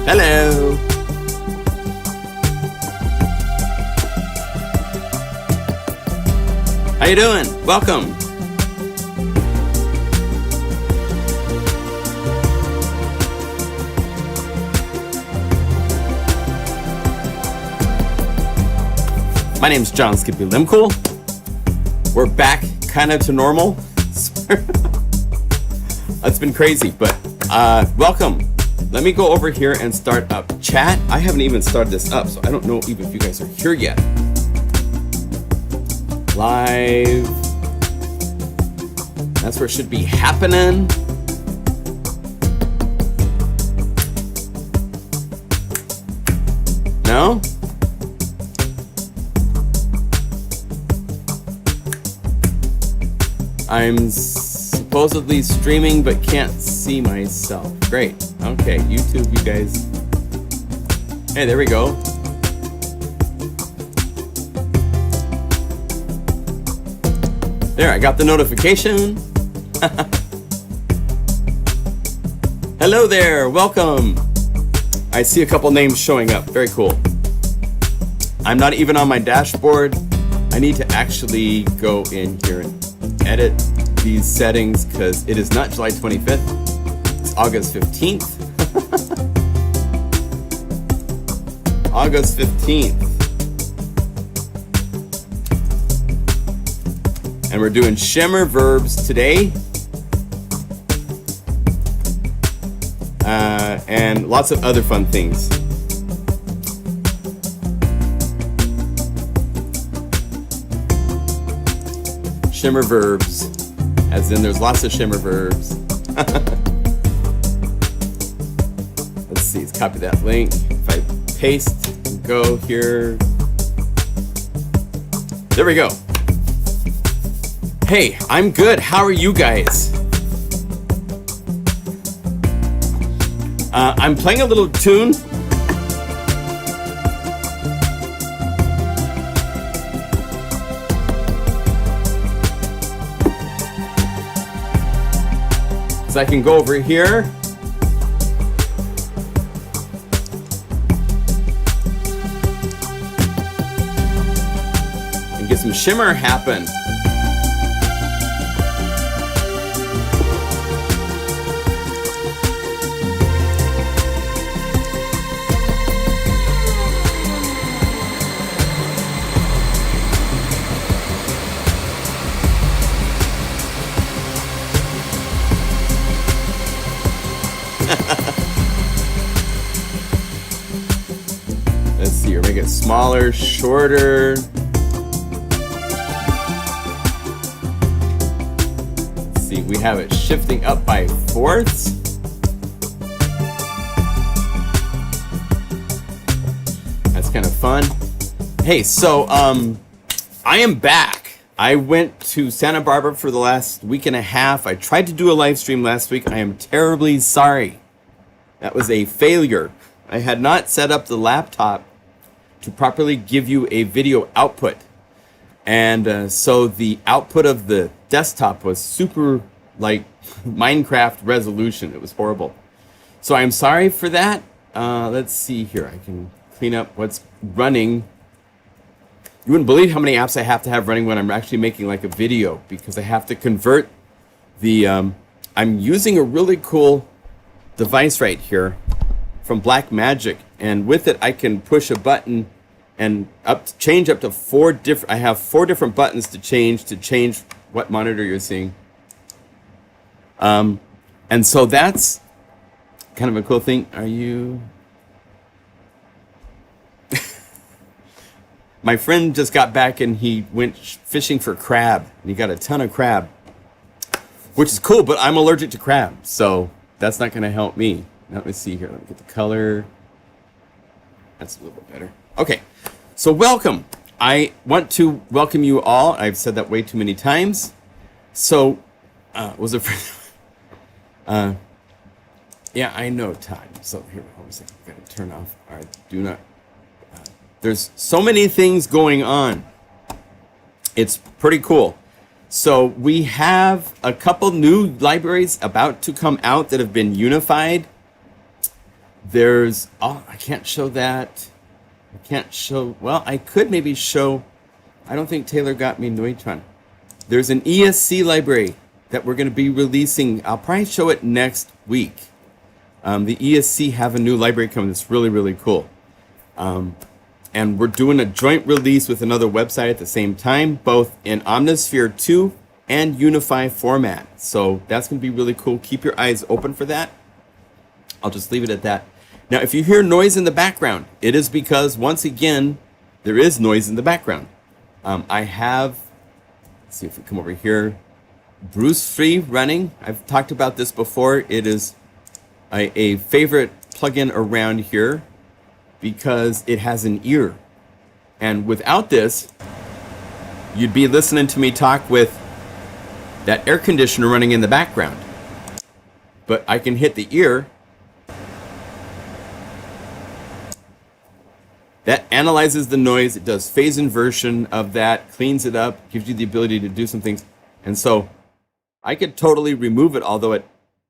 Hello. How you doing? Welcome. My name's John Skippy Limcool. We're back kind of to normal. It's been crazy, but welcome. Let me go over here and start up chat. I haven't even started this up, so I don't know even if you guys are here yet. Live. That's where it should be happening. No? I'm supposedly streaming but can't see myself. Great. Okay, YouTube, you guys. Hey, there we go. There, I got the notification. Hello there, welcome. I see a couple names showing up. Very cool. I'm not even on my dashboard. I need to actually go in here and edit these settings because it is not July 25th. It's August 15th. August 15th. And we're doing ShimmerVerbs today. And lots of other fun things. ShimmerVerbs, as in there's lots of ShimmerVerbs. Let's see, let's copy that link. If I paste and go here. There we go. Hey, I'm good. How are you guys? I'm playing a little tune. So I can go over here. And get some shimmer happen. Let's see, or make it smaller, shorter. Let's see, we have it shifting up by fourths. That's kind of fun. Hey, so I am back. I went to Santa Barbara for the last week and a half. I tried to do a live stream last week. I am terribly sorry. That was a failure. I had not set up the laptop to properly give you a video output. And so the output of the desktop was super like Minecraft resolution. It was horrible. So I'm sorry for that. Let's see here. I can clean up what's running. You wouldn't believe how many apps I have to have running when I'm actually making like a video, because I have to convert the, I'm using a really cool device right here from Blackmagic, and with it I can push a button and change up to I have 4 different buttons to change what monitor you're seeing. And so that's kind of a cool thing. Are you? My friend just got back and he went fishing for crab, and he got a ton of crab, which is cool, but I'm allergic to crab, so that's not going to help me. Now, let me see here. Let me get the color. That's a little bit better. Okay, so welcome. I want to welcome you all. I've said that way too many times. So, was it? Yeah, I know time. So here, hold on a second. I've got to turn off. All right, do not. There's so many things going on. It's pretty cool. So we have a couple new libraries about to come out that have been unified. There's, oh, I can't show that. I can't show, well, I could maybe show, I don't think Taylor got me Neutron. There's an ESC library that we're going to be releasing. I'll probably show it next week. The ESC have a new library coming that's really, really cool. And we're doing a joint release with another website at the same time, both in Omnisphere 2 and Unify format. So that's going to be really cool. Keep your eyes open for that. I'll just leave it at that. Now, if you hear noise in the background, it is because, once again, there is noise in the background. I have, let's see if we come over here, Bruce Free running. I've talked about this before. It is a favorite plugin around here because it has an ear. And without this, you'd be listening to me talk with that air conditioner running in the background. But I can hit the ear. That analyzes the noise. It does phase inversion of that, cleans it up, gives you the ability to do some things. And so I could totally remove it, although it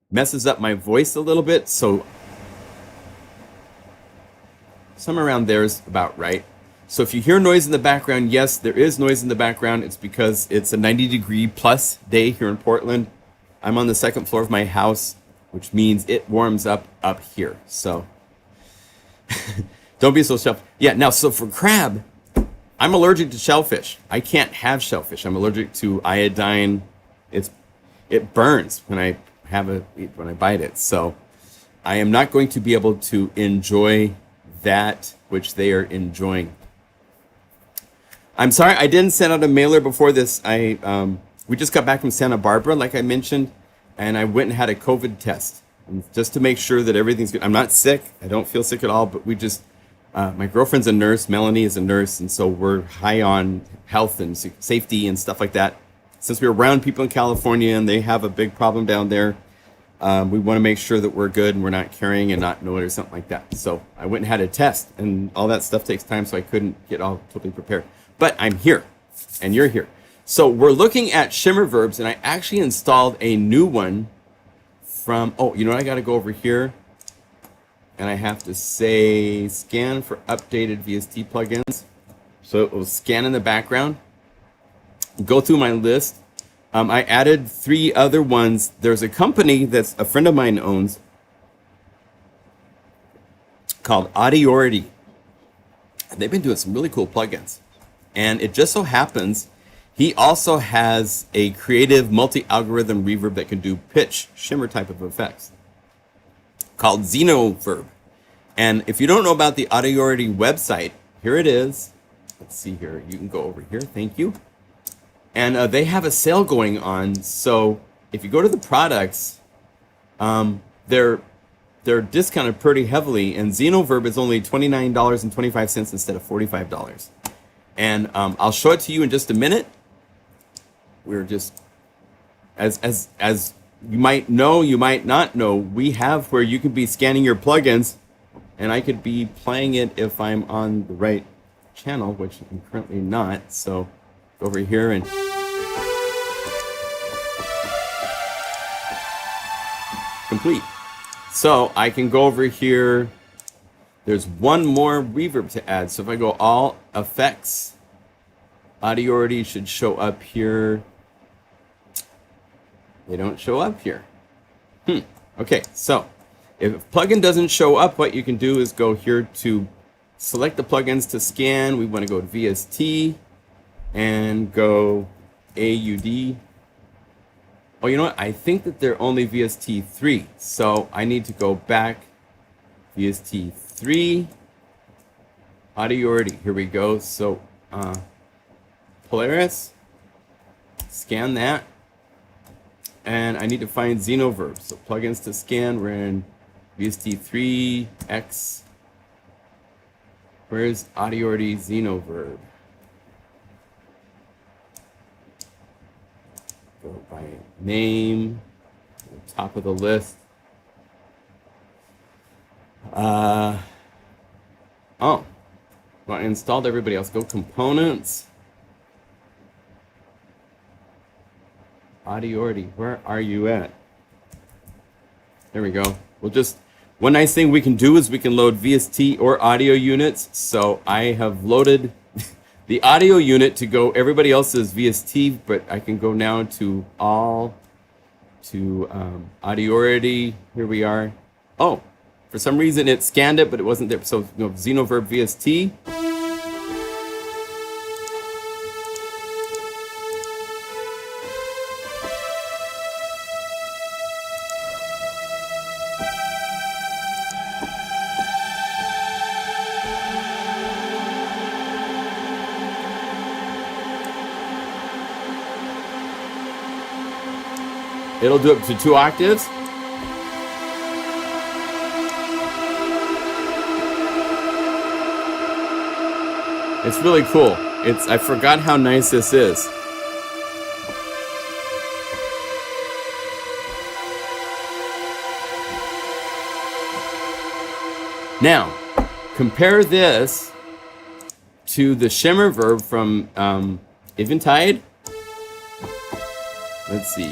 messes up my voice a little bit. So somewhere around there is about right. So if you hear noise in the background, yes, there is noise in the background. It's because it's a 90-degree plus day here in Portland. I'm on the second floor of my house, which means it warms up here. So don't be so selfish. Yeah, now, so for crab, I'm allergic to shellfish. I can't have shellfish. I'm allergic to iodine. It burns when I bite it. So I am not going to be able to enjoy that which they are enjoying. I'm sorry I didn't send out a mailer before this. We just got back from Santa Barbara, like I mentioned, and I went and had a COVID test just to make sure that everything's good. I'm not sick. I don't feel sick at all, but we just, my girlfriend's a nurse. Melanie is a nurse, and so we're high on health and safety and stuff like that. Since we're around people in California and they have a big problem down there, we want to make sure that we're good and we're not carrying and not know it or something like that. So I went and had a test, and all that stuff takes time, so I couldn't get all totally prepared. But I'm here, and you're here. So we're looking at ShimmerVerbs, and I actually installed a new one from, oh, you know what? I got to go over here, and I have to say scan for updated VST plugins. So it will scan in the background, go through my list. I added 3 other ones. There's a company that's a friend of mine owns called Audiority. They've been doing some really cool plugins. And it just so happens he also has a creative multi-algorithm reverb that can do pitch, shimmer type of effects called XenoVerb. And if you don't know about the Audiority website, here it is. Let's see here. You can go over here. Thank you. And they have a sale going on. So if you go to the products, they're discounted pretty heavily. And XenoVerb is only $29.25 instead of $45. And I'll show it to you in just a minute. We're just, as you might know, you might not know, we have where you can be scanning your plugins, and I could be playing it if I'm on the right channel, which I'm currently not. So go over here and complete. So I can go over here. There's one more reverb to add. So if I go all effects, Audiority should show up here. They don't show up here. Okay, so if a plugin doesn't show up, what you can do is go here to select the plugins to scan. We want to go to VST and go AUD. Oh, you know what? I think that they're only VST 3. So I need to go back. VST 3. Audiority. Here we go. So Polaris. Scan that. And I need to find XenoVerbs. So plugins to scan. We're in VST 3 X. Where's Audiority XenoVerb? Go by name, top of the list. Oh, well, I installed everybody else. Go components. Audiority, where are you at? There we go. We'll One nice thing we can do is we can load VST or audio units. So I have loaded the audio unit to go, everybody else's VST, but I can go now to all, to Audiority. Here we are. Oh, for some reason it scanned it, but it wasn't there. So XenoVerb VST. It'll do up to 2 octaves. It's really cool. I forgot how nice this is. Now, compare this to the ShimmerVerb from Eventide. Let's see.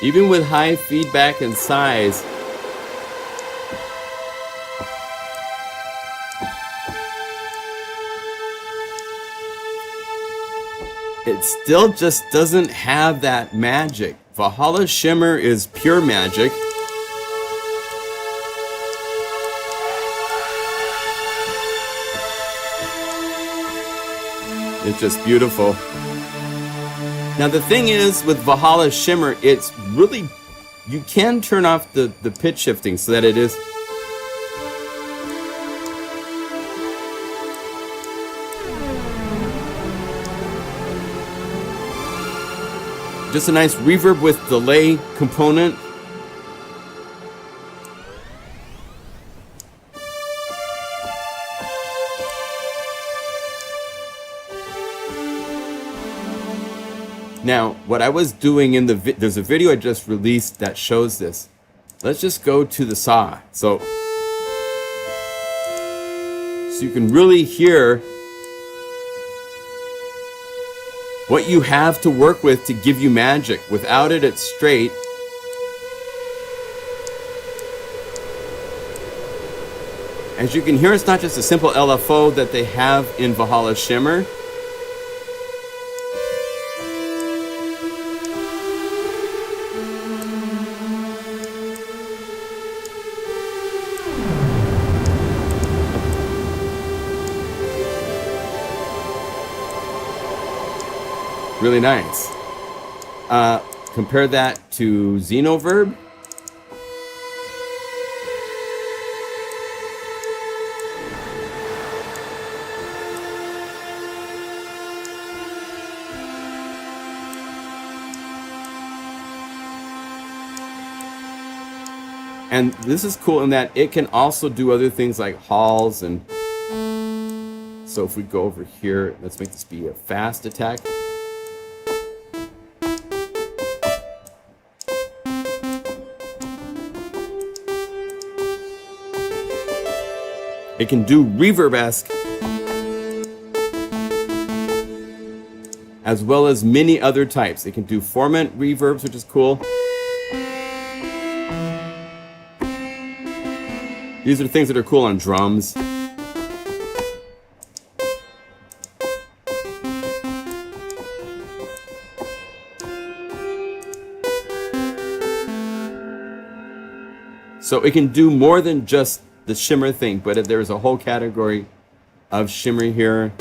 Even with high feedback and size, it still just doesn't have that magic. Valhalla Shimmer is pure magic. It's just beautiful. Now the thing is with Valhalla Shimmer, it's really, you can turn off the pitch shifting so that it is just a nice reverb with delay component. Now, what I was doing in there's a video I just released that shows this. Let's just go to the saw. So you can really hear what you have to work with to give you magic. Without it, it's straight. As you can hear, it's not just a simple LFO that they have in Valhalla Shimmer. Really nice. Compare that to XenoVerb. And this is cool in that it can also do other things like halls. And so if we go over here, let's make this be a fast attack. It can do reverb-esque as well as many other types. It can do formant reverbs, which is cool. These are things that are cool on drums. So it can do more than just the shimmer thing, but there's a whole category of shimmer here.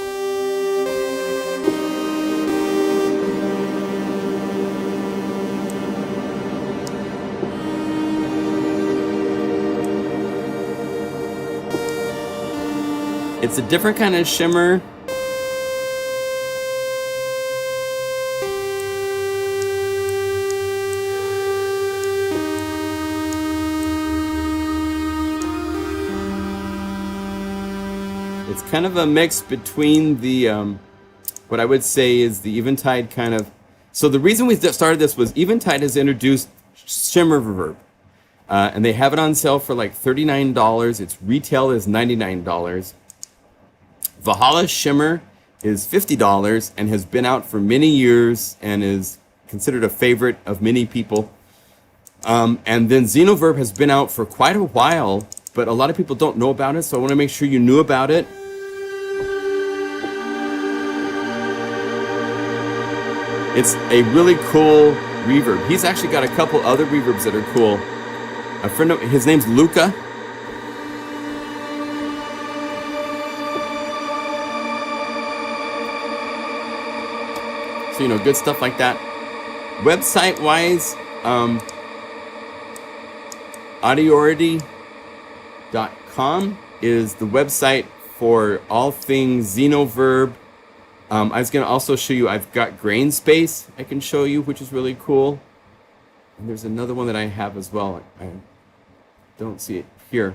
It's a different kind of shimmer. It's kind of a mix between the, what I would say is the Eventide kind of. So the reason we started this was Eventide has introduced ShimmerVerb, and they have it on sale for like $39. Its retail is $99. Valhalla Shimmer is $50 and has been out for many years and is considered a favorite of many people. And then XenoVerb has been out for quite a while, but a lot of people don't know about it, so I want to make sure you knew about it. It's a really cool reverb. He's actually got a couple other reverbs that are cool. A friend of his name's Luca. So, you know, good stuff like that. Website-wise, Audiority.com is the website for all things XenoVerb. I was going to also show you, I've got Grain Space I can show you, which is really cool. And there's another one that I have as well. I don't see it here.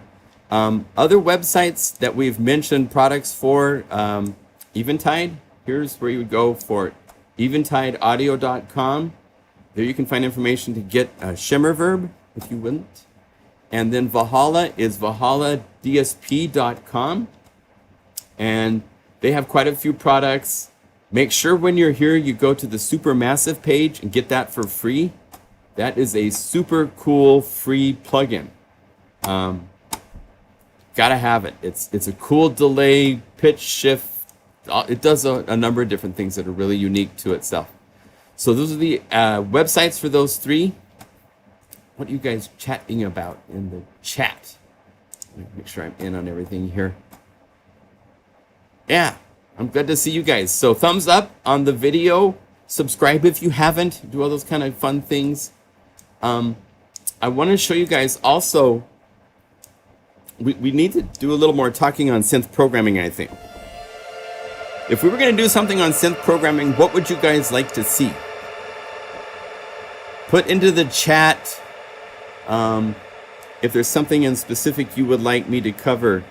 Other websites that we've mentioned products for, Eventide. Here's where you would go for EventideAudio.com. There you can find information to get a ShimmerVerb, if you wouldn't. And then Valhalla is ValhallaDSP.com. And they have quite a few products. Make sure when you're here, you go to the Supermassive page and get that for free. That is a super cool free plugin. Gotta have it. It's a cool delay, pitch shift. It does a number of different things that are really unique to itself. So those are the websites for those three. What are you guys chatting about in the chat? Let me make sure I'm in on everything here. Yeah, I'm glad to see you guys. So thumbs up on the video. Subscribe if you haven't. Do all those kind of fun things. I want to show you guys also, we need to do a little more talking on synth programming, I think. If we were going to do something on synth programming, what would you guys like to see? Put into the chat if there's something in specific you would like me to cover.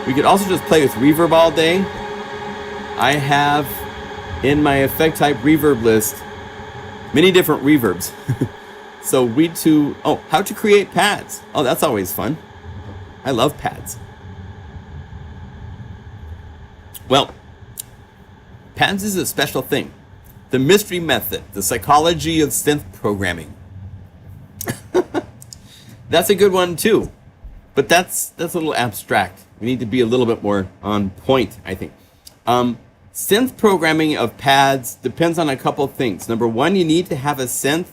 We could also just play with reverb all day. I have in my effect type reverb list many different reverbs. So how to create pads. Oh, that's always fun. I love pads. Well, pads is a special thing. The mystery method, the psychology of synth programming. That's a good one too. But that's a little abstract. We need to be a little bit more on point, I think. Synth programming of pads depends on a couple things. Number one, you need to have a synth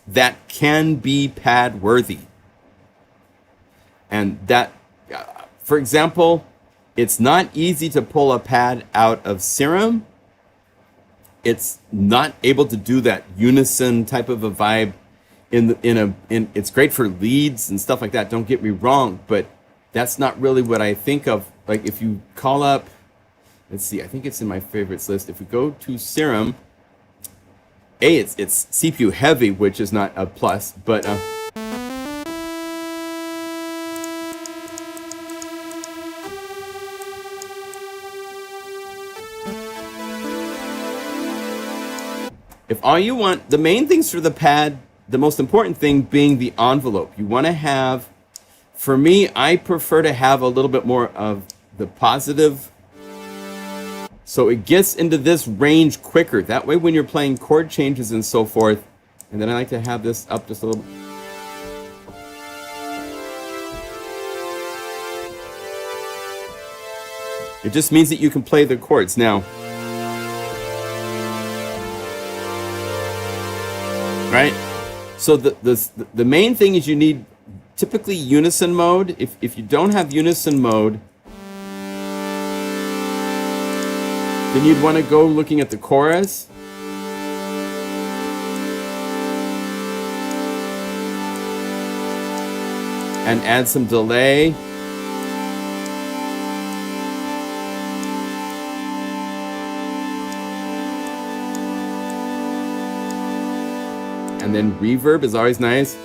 that can be pad worthy. And that, for example, it's not easy to pull a pad out of Serum. It's not able to do that unison type of a vibe. It's great for leads and stuff like that. Don't get me wrong, but that's not really what I think of. Like if you call up, let's see, I think it's in my favorites list. If we go to Serum, it's CPU heavy, which is not a plus, but if all you want, the main things for the pad, the most important thing being the envelope. You want to have, for me, I prefer to have a little bit more of the positive, so it gets into this range quicker. That way when you're playing chord changes and so forth, and then I like to have this up just a little bit. It just means that you can play the chords. Now, right? So the main thing is you need typically unison mode. If you don't have unison mode, then you'd want to go looking at the chorus. And add some delay. And then reverb is always nice.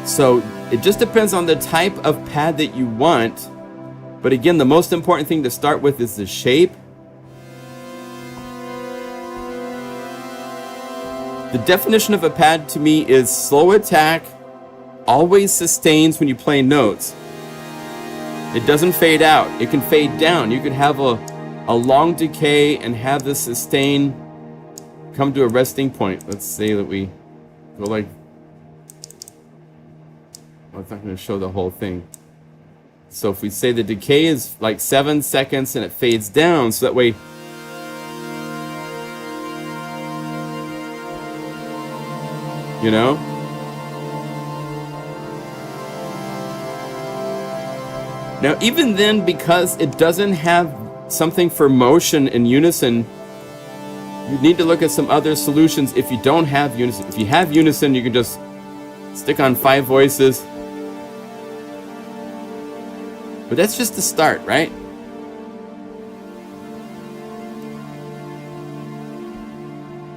So It just depends on the type of pad that you want. But again, the most important thing to start with is the shape. The definition of a pad to me is slow attack, always sustains when you play notes. It doesn't fade out. It can fade down. You could have a long decay and have the sustain come to a resting point. Let's say that we go like... Well, it's not going to show the whole thing. So if we say the decay is like 7 seconds and it fades down, so that way... You know? Now, even then, because it doesn't have something for motion in unison, you need to look at some other solutions if you don't have unison. If you have unison, you can just stick on 5 voices. But that's just the start, right?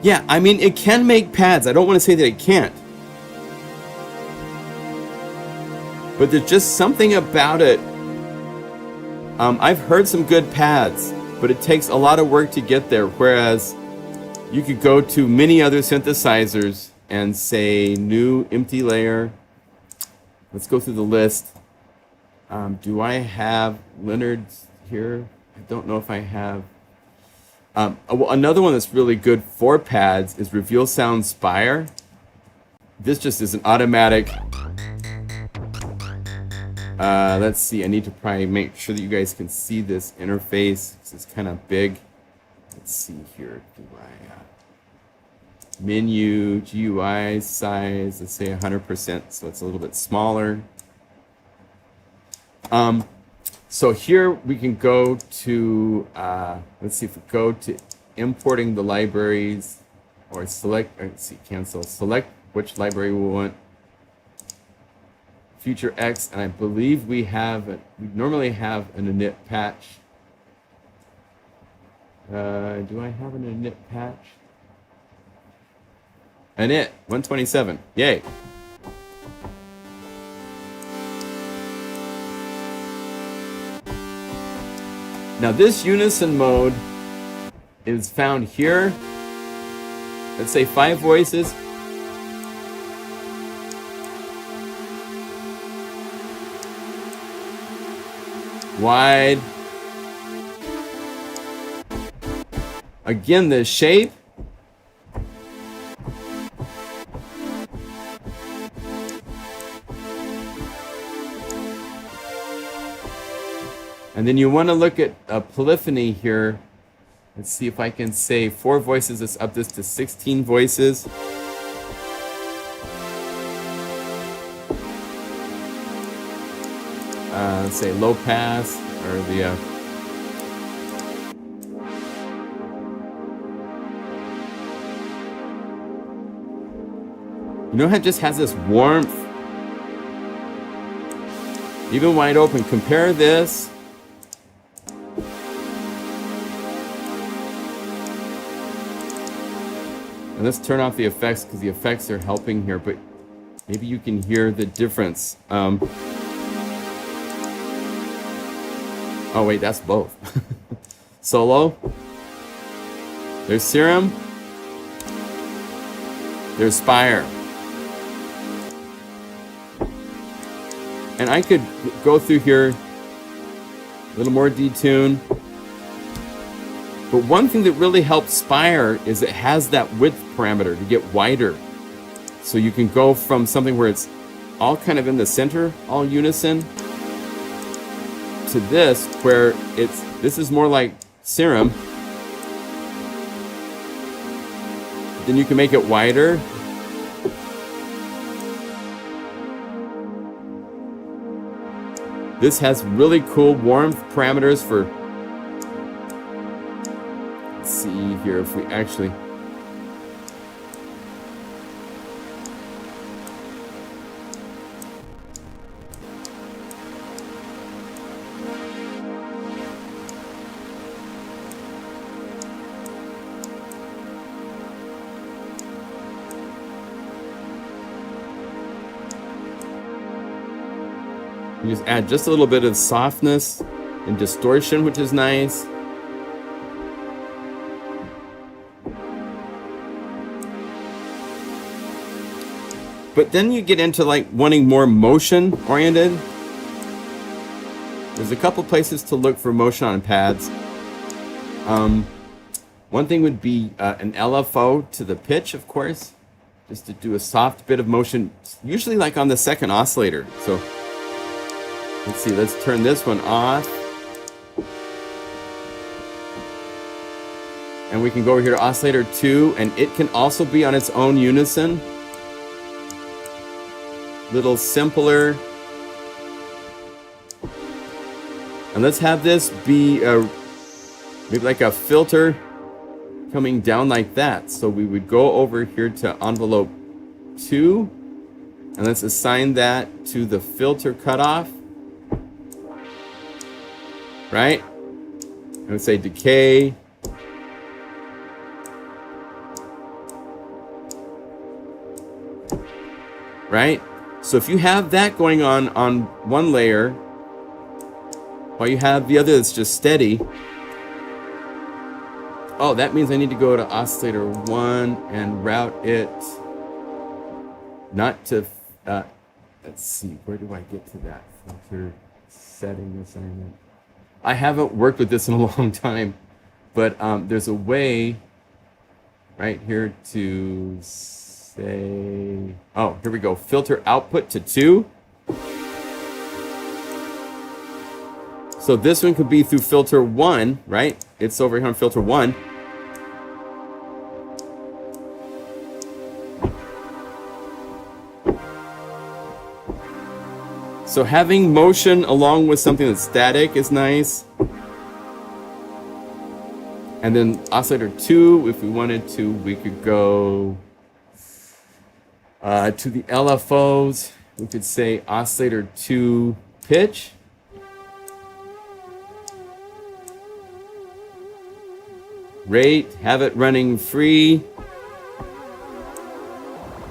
Yeah, I mean, it can make pads. I don't want to say that it can't. But there's just something about it. I've heard some good pads, but it takes a lot of work to get there. Whereas you could go to many other synthesizers and say new empty layer. Let's go through the list. Do I have Leonard's here? I don't know if I have. Well, another one that's really good for pads is Reveal Sound Spire. This just is an automatic. Let's see, I need to probably make sure that you guys can see this interface because it's kind of big. Let's see here. Do I menu, GUI size, let's say 100%, so it's a little bit smaller. So here we can go to, let's see if we go to importing the libraries or select, let's see, cancel, select which library we want. Future X, and I believe we normally have an init patch. Do I have an init patch? Init 127, yay. Now this unison mode is found here. Let's say 5 voices. Wide. Again, the shape. And then you want to look at a polyphony here. Let's see if I can say 4 voices. Let's up this to 16 voices. Let's say low pass or the you know how it just has this warmth, even wide open. Compare this. And let's turn off the effects because the effects are helping here, but maybe you can hear the difference. Oh wait, that's both. Solo. There's Serum. There's Spire. And I could go through here a little more detune. But one thing that really helps Spire is it has that width parameter to get wider. So you can go from something where it's all kind of in the center, all unison, to this where this is more like Serum. Then you can make it wider. This has really cool warmth parameters for, let's see here if we actually, You just add just a little bit of softness and distortion, which is nice. But then you get into like wanting more motion oriented. There's a couple places to look for motion on pads. One thing would be an LFO to the pitch, of course, just to do a soft bit of motion, usually like on the second oscillator. So let's see, let's turn this one off. And we can go over here to oscillator 2, and it can also be on its own unison. Little simpler. And let's have this be maybe like a filter coming down like that. So we would go over here to envelope 2, and let's assign that to the filter cutoff. Right? I would say decay. Right? So if you have that going on one layer, while you have the other that's just steady, oh, that means I need to go to oscillator 1 and route it not to, let's see, where do I get to that filter setting assignment? I haven't worked with this in a long time, but there's a way right here to say, oh, here we go, filter output to 2. So this one could be through filter 1, right? It's over here on filter 1. So having motion along with something that's static is nice. And then oscillator 2, if we wanted to, we could go to the LFOs. We could say oscillator 2 pitch. Rate, have it running free.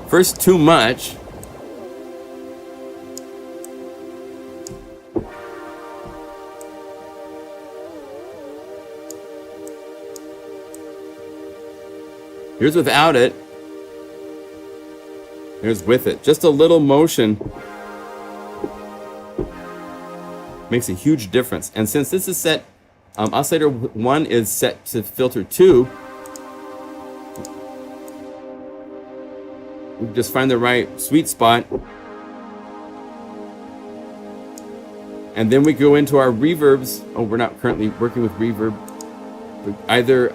First, too much. Here's without it. Here's with it. Just a little motion makes a huge difference. And since this is set, oscillator 1 is set to filter 2, we just find the right sweet spot. And then we go into our reverbs. Oh, we're not currently working with reverb. But either,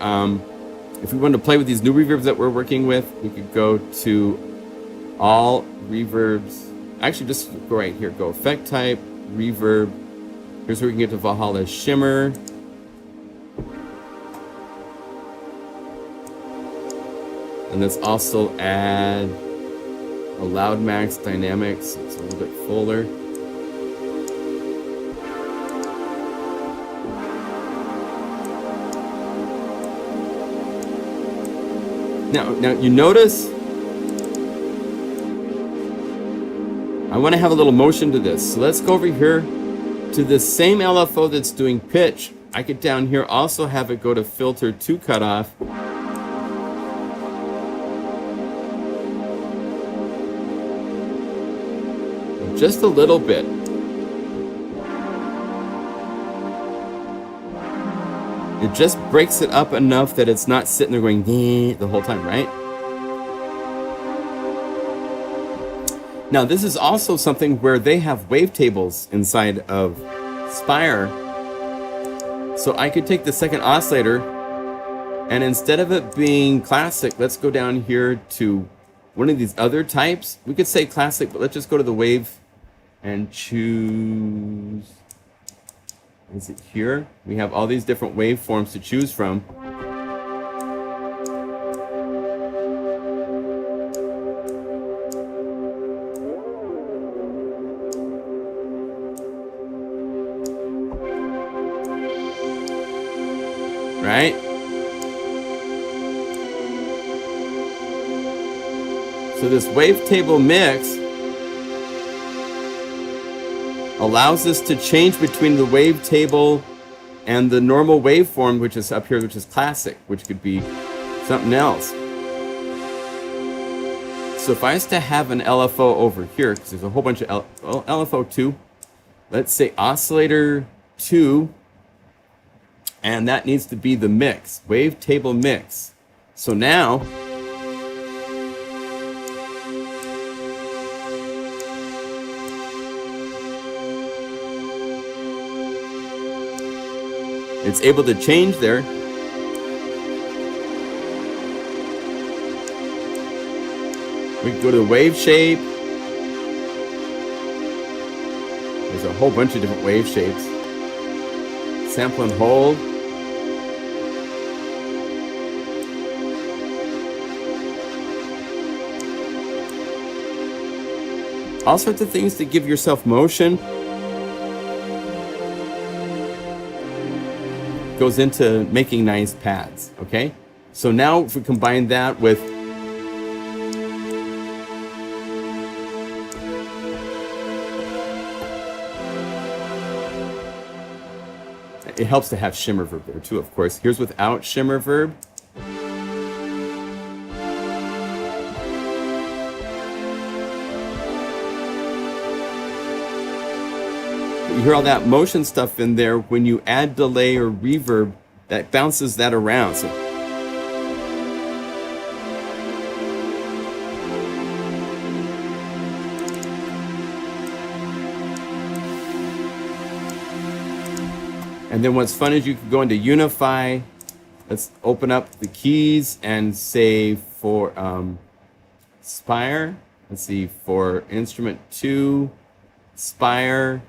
if we wanted to play with these new reverbs that we're working with, we could go to all reverbs. Actually, just go right here. Go effect type, reverb. Here's where we can get to Valhalla Shimmer. And let's also add a loud max dynamics. So it's a little bit fuller. Now you notice I want to have a little motion to this. So let's go over here to the same LFO that's doing pitch. I could down here also have it go to filter 2 cutoff. Just a little bit. It just breaks it up enough that it's not sitting there going the whole time, right? Now, this is also something where they have wavetables inside of Spire. So I could take the second oscillator, and instead of it being classic, let's go down here to one of these other types. We could say classic, but let's just go to the wave and choose. Is it here? We have all these different waveforms to choose from. Right? So this wavetable mix allows us to change between the wavetable and the normal waveform, which is up here, which is classic, which could be something else. So if I was to have an LFO over here, because there's a whole bunch of LFO 2, let's say oscillator 2, and that needs to be the mix, wavetable mix. So now, it's able to change there. We can go to the wave shape. There's a whole bunch of different wave shapes. Sample and hold. All sorts of things to give yourself motion. Goes into making nice pads, okay? So now if we combine that with it helps to have ShimmerVerb there too, of course. Here's without ShimmerVerb. You hear all that motion stuff in there. When you add delay or reverb, that bounces that around. So and then what's fun is you can go into Unify. Let's open up the keys and say for Spire. Let's see, for instrument 2, Spire.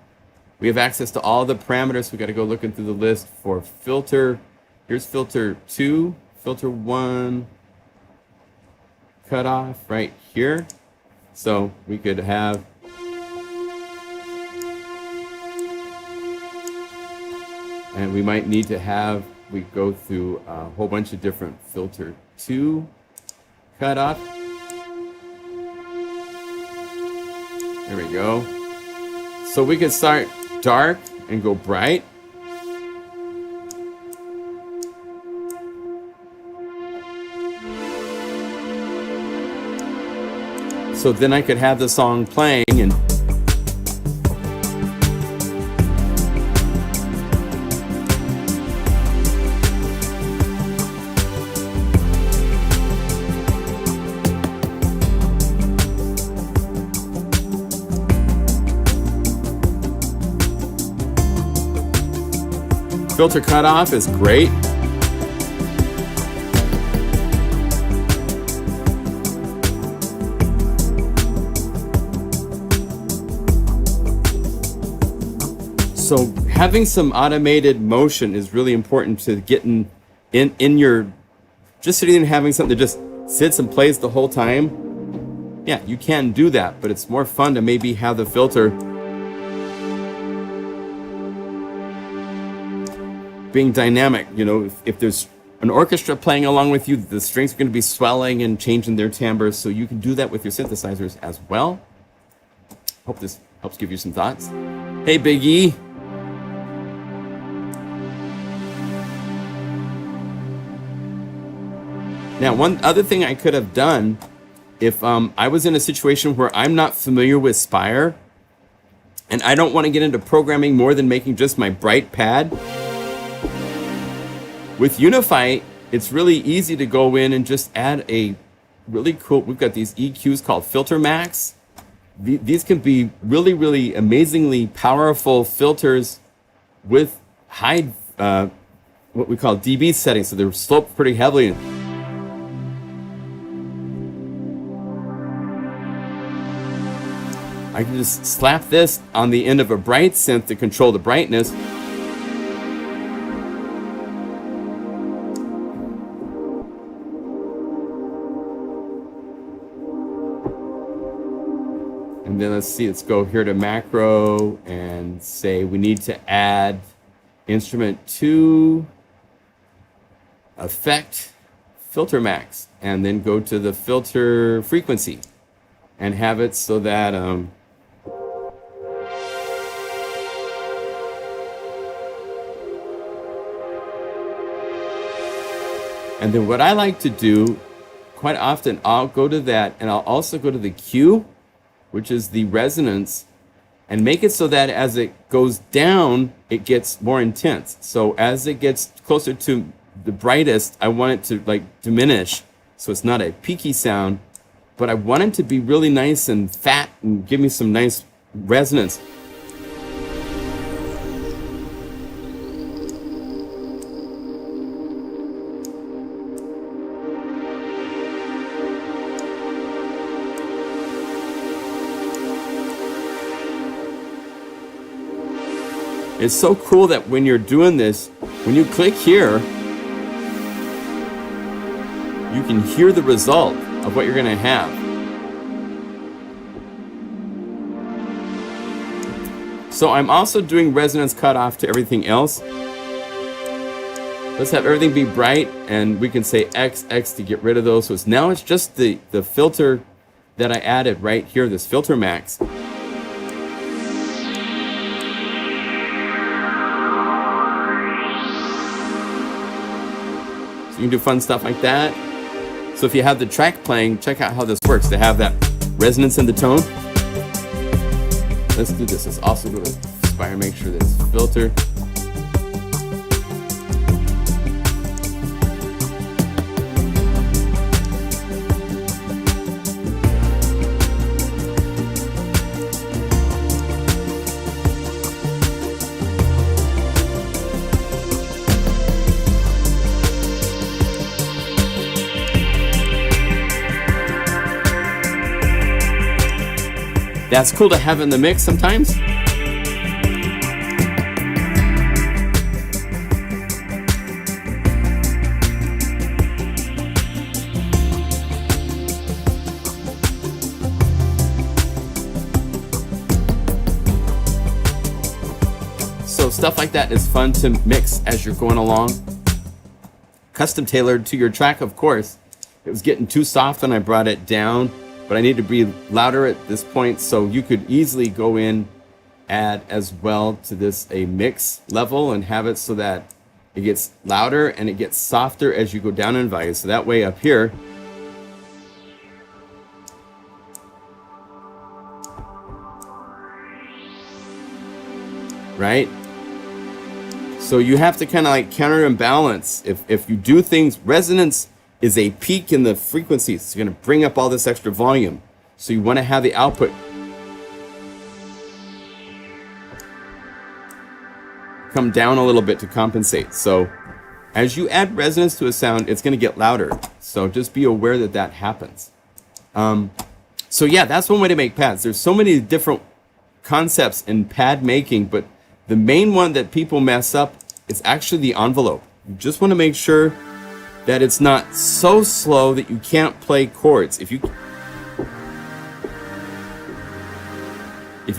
We have access to all the parameters. We got to go looking through the list for filter. Here's filter 2, filter 1, cutoff right here. So we could have and we might need to have, we go through a whole bunch of different filter 2 cutoff. There we go. So we could start dark and go bright. So then I could have the song playing and filter cutoff is great. So having some automated motion is really important to getting in your, just sitting and having something that just sits and plays the whole time. Yeah, you can do that, but it's more fun to maybe have the filter being dynamic. You know, if there's an orchestra playing along with you, the strings are going to be swelling and changing their timbre, so you can do that with your synthesizers as well. Hope this helps give you some thoughts. Hey, Big E. Now, one other thing I could have done, if I was in a situation where I'm not familiar with Spire, and I don't want to get into programming more than making just my bright pad, with Unify, it's really easy to go in and just add a really cool, we've got these EQs called Filter Max. These can be really, really amazingly powerful filters with high, what we call dB settings, so they're sloped pretty heavily. I can just slap this on the end of a bright synth to control the brightness. And then let's see, let's go here to macro and say we need to add instrument 2, effect, filter max, and then go to the filter frequency and have it so that And then what I like to do quite often, I'll go to that and I'll also go to the Q, which is the resonance, and make it so that as it goes down, it gets more intense. So as it gets closer to the brightest, I want it to like diminish. So it's not a peaky sound, but I want it to be really nice and fat and give me some nice resonance. It's so cool that when you're doing this, when you click here, you can hear the result of what you're going to have. So I'm also doing resonance cutoff to everything else. Let's have everything be bright, and we can say X to get rid of those. So now it's just the filter that I added right here, this filter max. So you can do fun stuff like that. So if you have the track playing, check out how this works to have that resonance in the tone. Let's do this. Let's also go to Inspire, make sure this filter. That's cool to have in the mix sometimes. So stuff like that is fun to mix as you're going along. Custom tailored to your track, of course. It was getting too soft and I brought it down, but I need to be louder at this point, so you could easily go in, add as well to this a mix level and have it so that it gets louder and it gets softer as you go down in value. So that way up here, right? So you have to kind of like counter and balance. If you do things, resonance is a peak in the frequency. It's going to bring up all this extra volume. So you want to have the output come down a little bit to compensate. So as you add resonance to a sound, it's going to get louder. So just be aware that that happens. So yeah, that's one way to make pads. There's so many different concepts in pad making, but the main one that people mess up is actually the envelope. You just want to make sure that it's not so slow that you can't play chords. If you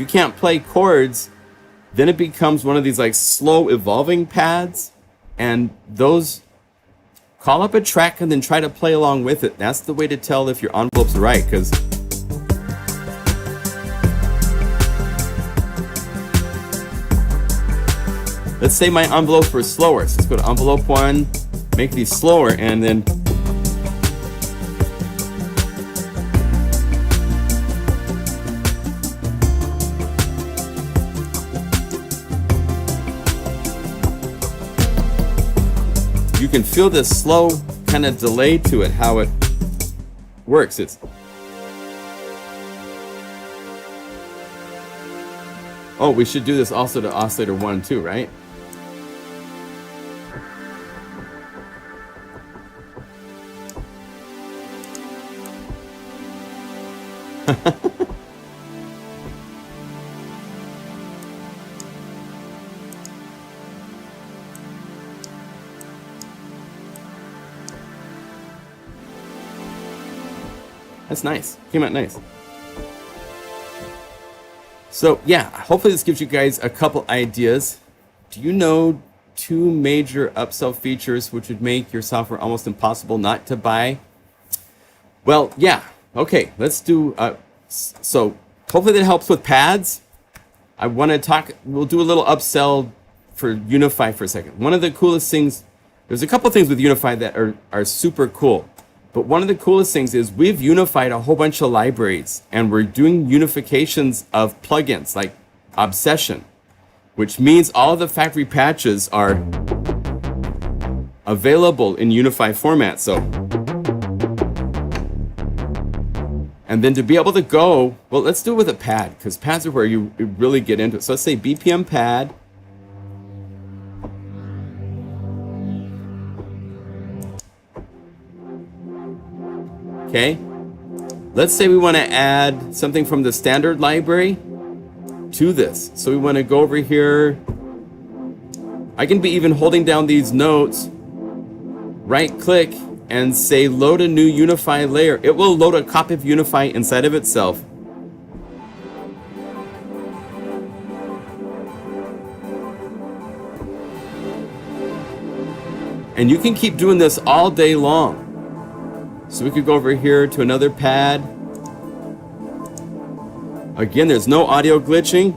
can't play chords, then it becomes one of these like slow evolving pads, and those call up a track and then try to play along with it. That's the way to tell if your envelope's right, because let's say my envelopes were slower. So let's go to envelope 1, make these slower, and then you can feel this slow kind of delay to it, how it works. Oh, we should do this also to oscillator 1 too, right? That's nice. Came out nice. So yeah, hopefully this gives you guys a couple ideas. Do you know 2 major upsell features which would make your software almost impossible not to buy? Well, yeah. Okay, let's do, so hopefully that helps with pads. We'll do a little upsell for Unify for a second. One of the coolest things There's a couple things with Unify that are super cool. But one of the coolest things is we've unified a whole bunch of libraries, and we're doing unifications of plugins like Obsession, which means all of the factory patches are available in Unify format. So, and then to be able to go, well, let's do it with a pad, because pads are where you really get into it. So let's say BPM pad. Okay, let's say we want to add something from the standard library to this. So we want to go over here. I can be even holding down these notes, right click, and say load a new Unify layer. It will load a copy of Unify inside of itself. And you can keep doing this all day long. So we could go over here to another pad. Again, there's no audio glitching.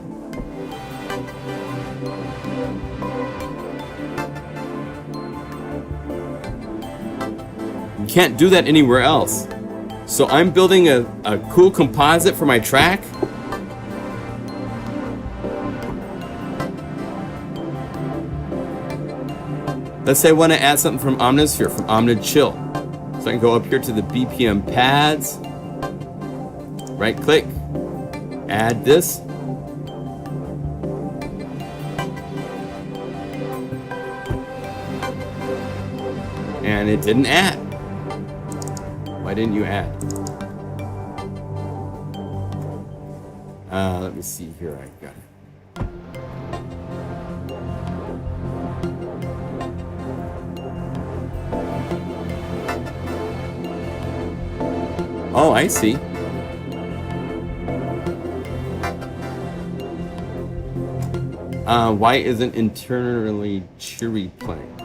You can't do that anywhere else. So I'm building a cool composite for my track. Let's say I want to add something from Omnisphere, from OmniChill. So I can go up here to the BPM pads, right click, add this. And it didn't add. Why didn't you add? Let me see here, I got it. Oh, I see. Why isn't internally cheery playing?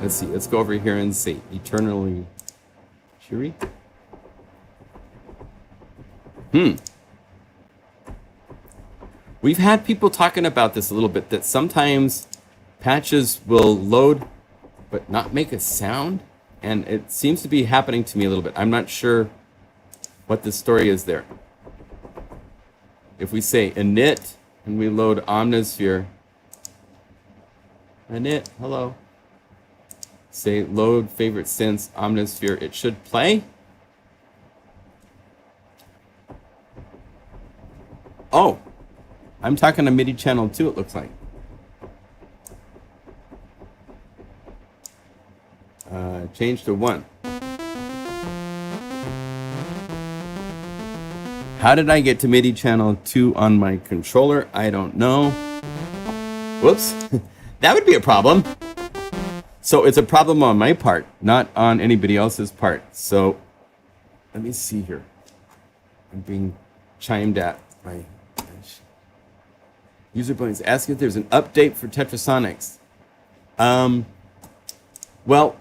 Let's see. Let's go over here and see. Eternally cheery? We've had people talking about this a little bit, that sometimes patches will load but not make a sound. And it seems to be happening to me a little bit. I'm not sure what the story is there. If we say init and we load Omnisphere, init, hello. Say load favorite synths Omnisphere, it should play. Oh, I'm talking to MIDI channel 2, it looks like. Change to 1. How did I get to MIDI channel 2 on my controller? I don't know. Whoops. That would be a problem. So it's a problem on my part, not on anybody else's part. So let me see here. I'm being chimed at by user points asking if there's an update for TetraSonics. Well,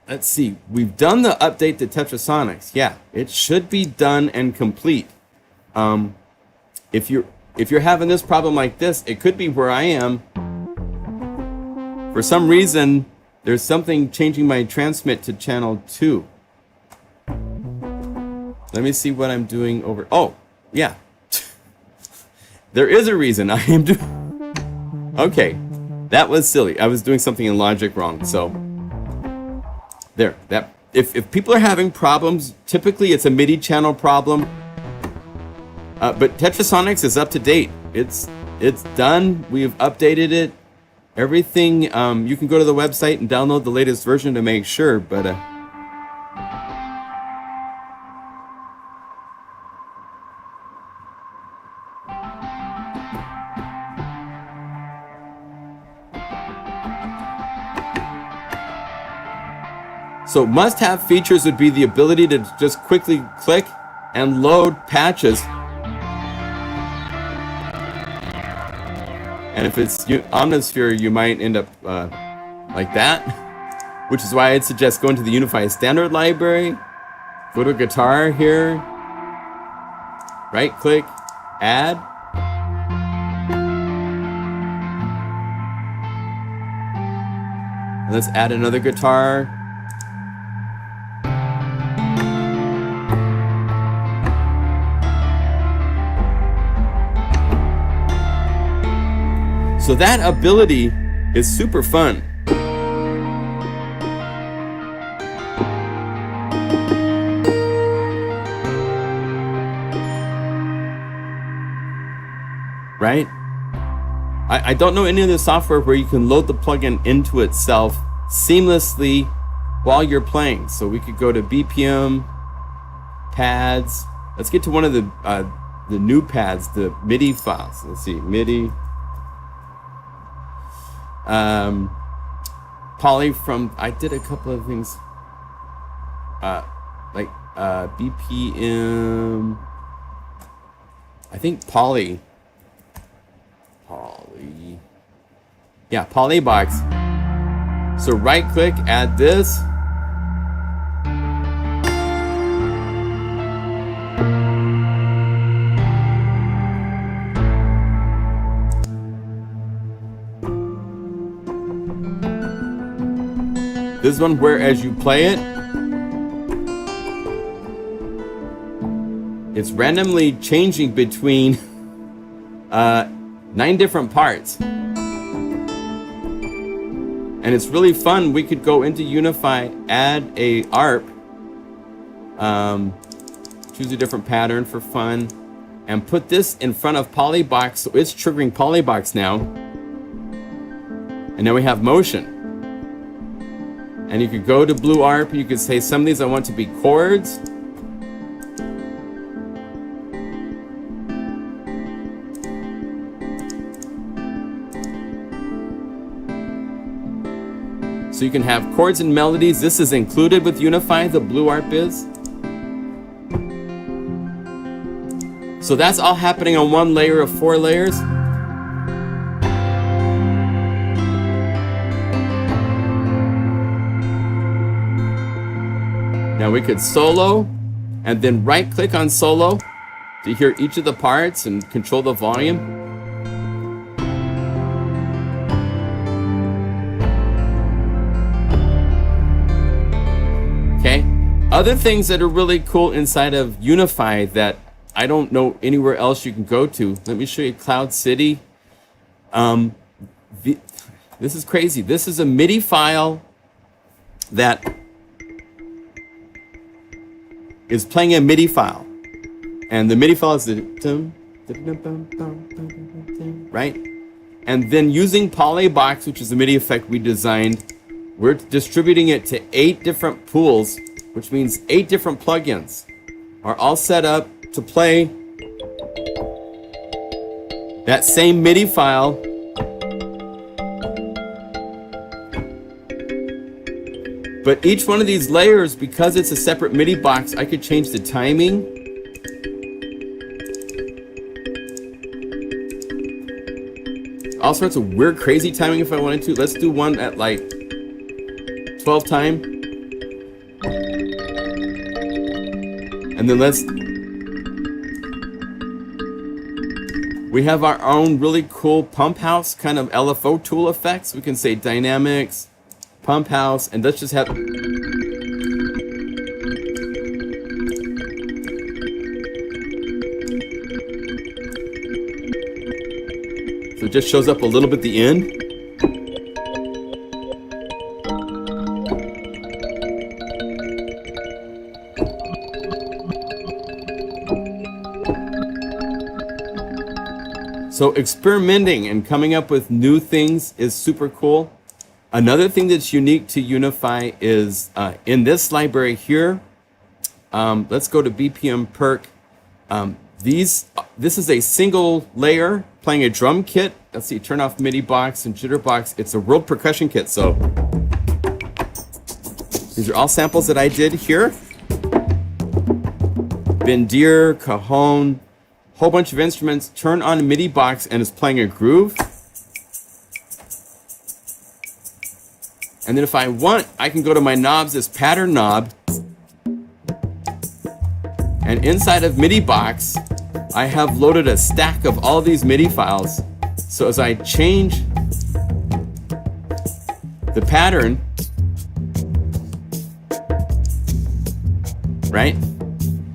let's see. We've done the update to TetraSonics. Yeah, it should be done and complete. If you're having this problem like this, it could be where I am. For some reason, there's something changing my transmit to channel 2. Let me see what I'm doing over. Oh, yeah. There is a reason I am doing. Okay, that was silly. I was doing something in Logic wrong. So there. That if people are having problems, typically it's a MIDI channel problem. But TetraSonics is up to date. It's done. We've updated it. Everything. You can go to the website and download the latest version to make sure. But so must-have features would be the ability to just quickly click and load patches. And if it's Omnisphere, you might end up like that, which is why I'd suggest going to the Unify Standard Library, go to Guitar here, right-click, Add. Let's add another guitar. So that ability is super fun. Right? I don't know any of the software where you can load the plugin into itself seamlessly while you're playing. So we could go to BPM, pads. Let's get to one of the new pads, the MIDI files. Let's see, MIDI. Poly from, I did a couple of things, like BPM, I think Poly, yeah, Polybox. So right click, add this. This one where as you play it, it's randomly changing between 9 different parts. And it's really fun. We could go into Unify, add a ARP, choose a different pattern for fun, and put this in front of Polybox, so it's triggering Polybox now. And now we have motion. And you could go to Blue ARP, you could say some of these I want to be chords. So you can have chords and melodies. This is included with Unify, the Blue ARP is. So that's all happening on one layer of 4 layers. Now we could solo and then right click on solo to hear each of the parts and control the volume. Okay, other things that are really cool inside of Unify that I don't know anywhere else you can go to. Let me show you Cloud City. This is crazy. This is a MIDI file that is playing a MIDI file, and the MIDI file is the right, and then using Polybox, which is the MIDI effect we designed, we're distributing it to 8 different pools, which means 8 different plugins are all set up to play that same MIDI file. But each one of these layers, because it's a separate MIDI box, I could change the timing. All sorts of weird, crazy timing if I wanted to. Let's do one at like 12 time. And then we have our own really cool pump house kind of LFO tool effects. We can say dynamics, pump house, and let's just have so it just shows up a little bit at the end. So experimenting and coming up with new things is super cool. Another thing that's unique to Unify is in this library here. Let's go to BPM Perk. This is a single layer playing a drum kit. Let's see, turn off MIDI box and jitterbox. It's a world percussion kit. So these are all samples that I did here. Bendir, cajon, whole bunch of instruments. Turn on MIDI box and it's playing a groove. And then if I want, I can go to my knobs, this pattern knob. And inside of MIDI box, I have loaded a stack of all these MIDI files. So as I change the pattern, right?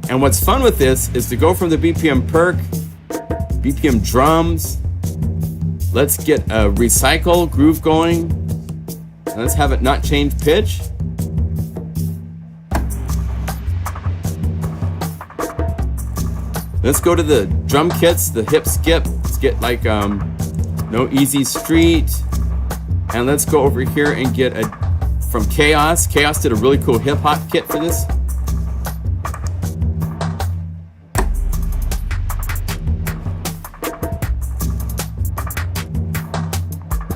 And what's fun with this is to go from the BPM perk, BPM drums. Let's get a recycle groove going. Let's have it not change pitch. Let's go to the drum kits, the hip skip. Let's get like No Easy Street. And let's go over here and get a from Chaos. Chaos did a really cool hip hop kit for this.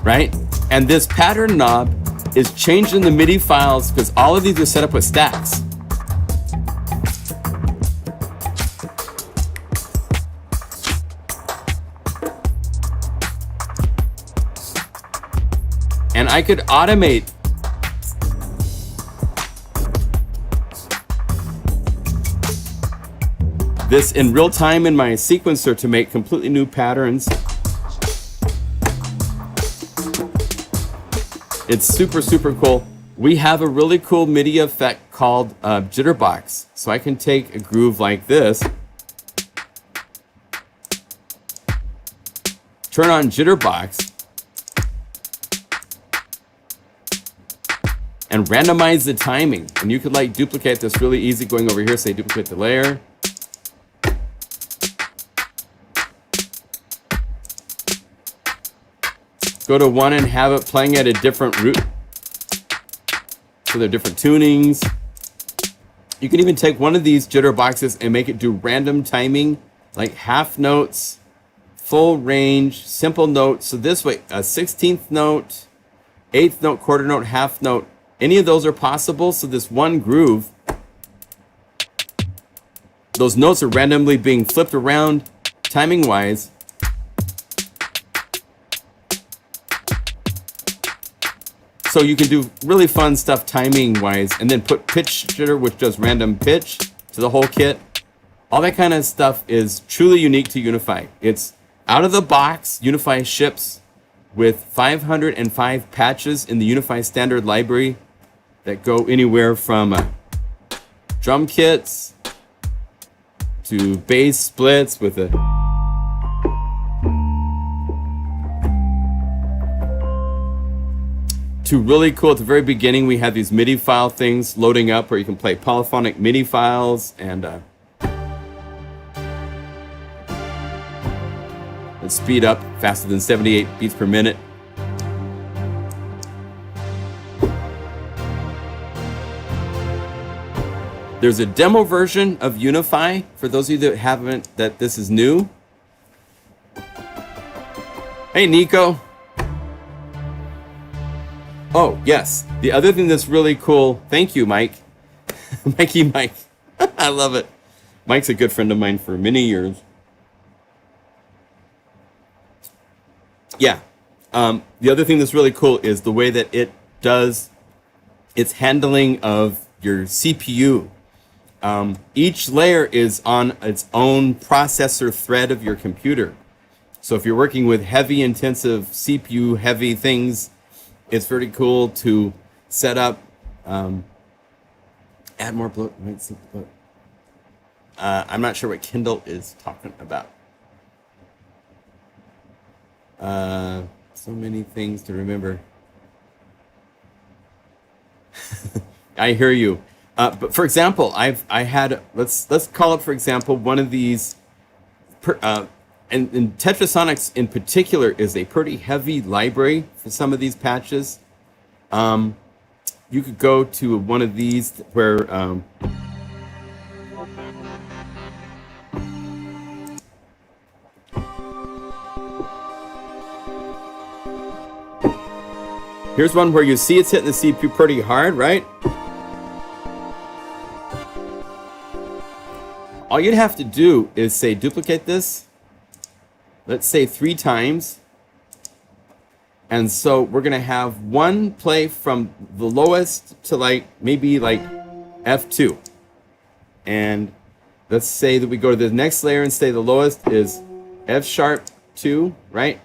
Right? And this pattern knob is changed in the MIDI files because all of these are set up with stacks. And I could automate this in real time in my sequencer to make completely new patterns. It's super, super cool. We have a really cool MIDI effect called Jitterbox. So I can take a groove like this, turn on Jitterbox, and randomize the timing. And you could like duplicate this really easy going over here, say duplicate the layer. Go to one and have it playing at a different root. So they're different tunings. You can even take one of these jitter boxes and make it do random timing, like half notes, full range, simple notes. So this way, a 16th note, 8th note, quarter note, half note, any of those are possible. So this one groove, those notes are randomly being flipped around timing wise. So you can do really fun stuff timing wise, and then put pitch jitter, which does random pitch to the whole kit. All that kind of stuff is truly unique to Unify. It's out of the box. Unify ships with 505 patches in the Unify standard library that go anywhere from drum kits to bass splits with a really cool. At the very beginning, we had these MIDI file things loading up where you can play polyphonic MIDI files and speed up faster than 78 beats per minute. There's a demo version of Unify for those of you that haven't, that this is new. Hey, Nico. Oh, yes. The other thing that's really cool, thank you, Mike. Mikey Mike. I love it. Mike's a good friend of mine for many years. Yeah. The other thing that's really cool is the way that it does its handling of your CPU. Each layer is on its own processor thread of your computer. So if you're working with heavy, intensive CPU, heavy things, it's pretty cool to set up, add more bloat. I'm not sure what Kindle is talking about. So many things to remember. I hear you. But for example, I had, let's call it, for example, one of these, and TetraSonics in particular is a pretty heavy library for some of these patches. You could go to one of these where here's one where you see it's hitting the CPU pretty hard, right? All you'd have to do is say duplicate this, let's say 3 times. And so we're gonna have one play from the lowest to like maybe like F2. And let's say that we go to the next layer and say the lowest is F sharp 2, right?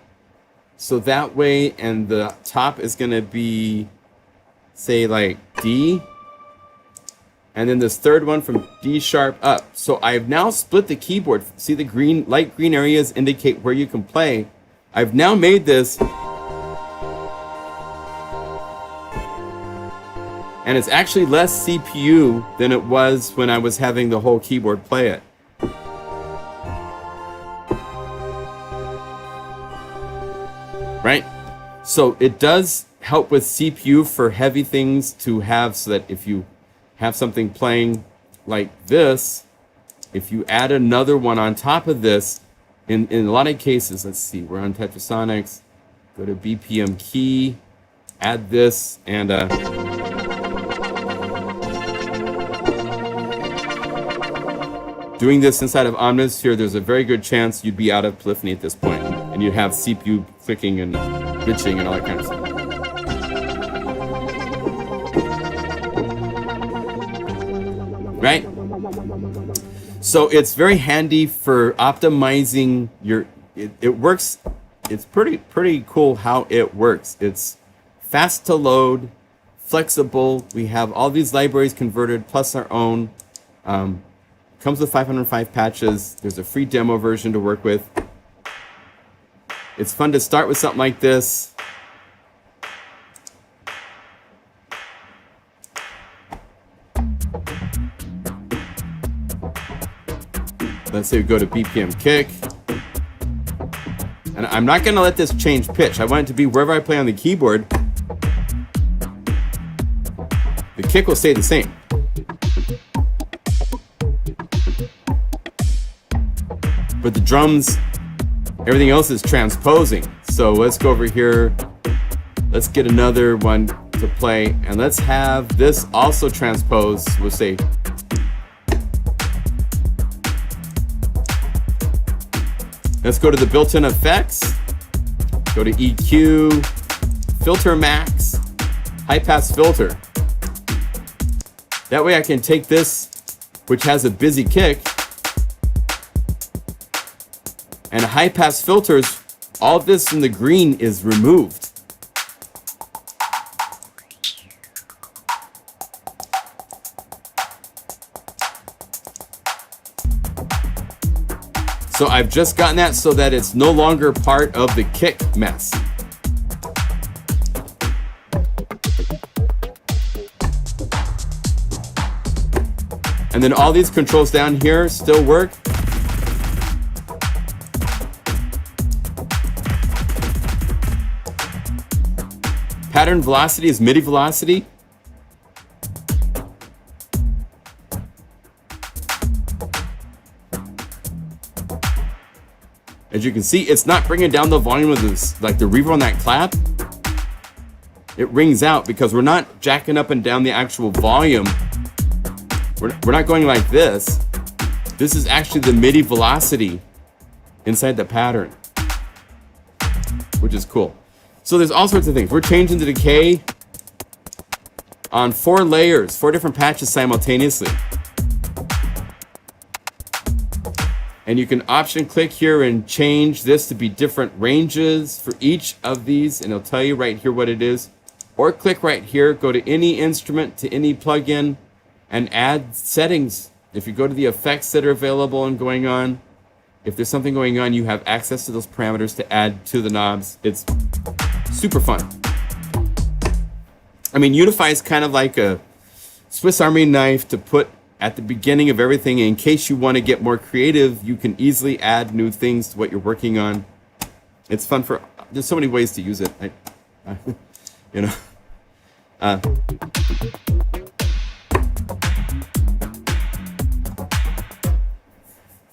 So that way, and the top is gonna be say like D, and then this third one from D sharp up. So I've now split the keyboard. See the green, light green areas indicate where you can play. I've now made this, and it's actually less CPU than it was when I was having the whole keyboard play it. Right? So it does help with CPU for heavy things to have, so that if you have something playing like this, if you add another one on top of this, in a lot of cases, let's see, we're on TetraSonics, go to BPM key, add this, and doing this inside of Omnisphere, there's a very good chance you'd be out of polyphony at this point, and you'd have CPU clicking and glitching and all that kind of stuff. Right? So it's very handy for optimizing your, it works, it's pretty cool how it works. It's fast to load, flexible. We have all these libraries converted plus our own. Comes with 505 patches. There's a free demo version to work with. It's fun to start with something like this. Let's say we go to BPM kick. And I'm not going to let this change pitch. I want it to be wherever I play on the keyboard. The kick will stay the same. But the drums, everything else is transposing. So let's go over here. Let's get another one to play. And let's have this also transpose. We'll say, let's go to the built-in effects. Go to EQ, filter max, high pass filter. That way I can take this, which has a busy kick, and high pass filters, all of this in the green is removed. So I've just gotten that so that it's no longer part of the kick mess. And then all these controls down here still work. Pattern velocity is MIDI velocity. As you can see, it's not bringing down the volume of this, like the reverb on that clap. It rings out because we're not jacking up and down the actual volume. We're not going like this. This is actually the MIDI velocity inside the pattern, which is cool. So there's all sorts of things. We're changing the decay on 4 layers, 4 different patches simultaneously. And you can option click here and change this to be different ranges for each of these, and it'll tell you right here what it is. Or click right here, go to any instrument, to any plugin, and add settings. If you go to the effects that are available and going on, if there's something going on, you have access to those parameters to add to the knobs. It's super fun. I mean, Unify is kind of like a Swiss Army knife to put at the beginning of everything. In case you want to get more creative, you can easily add new things to what you're working on. It's fun for, there's so many ways to use it. You know,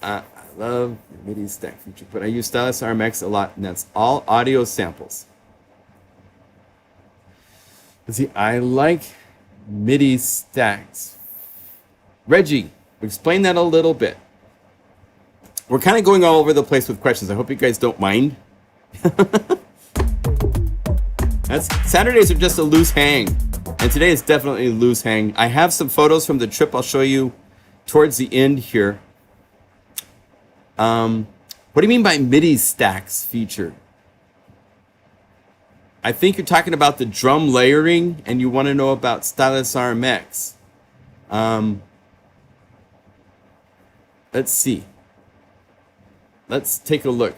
I love MIDI stack feature, but I use Stylus RMX a lot, and that's all audio samples. Let's see, I like MIDI stacks. Reggie, explain that a little bit. We're kind of going all over the place with questions. I hope you guys don't mind. Saturdays are just a loose hang, and today is definitely a loose hang. I have some photos from the trip I'll show you towards the end here. What do you mean by MIDI stacks feature? I think you're talking about the drum layering, and you want to know about Stylus RMX. Let's see. Let's take a look.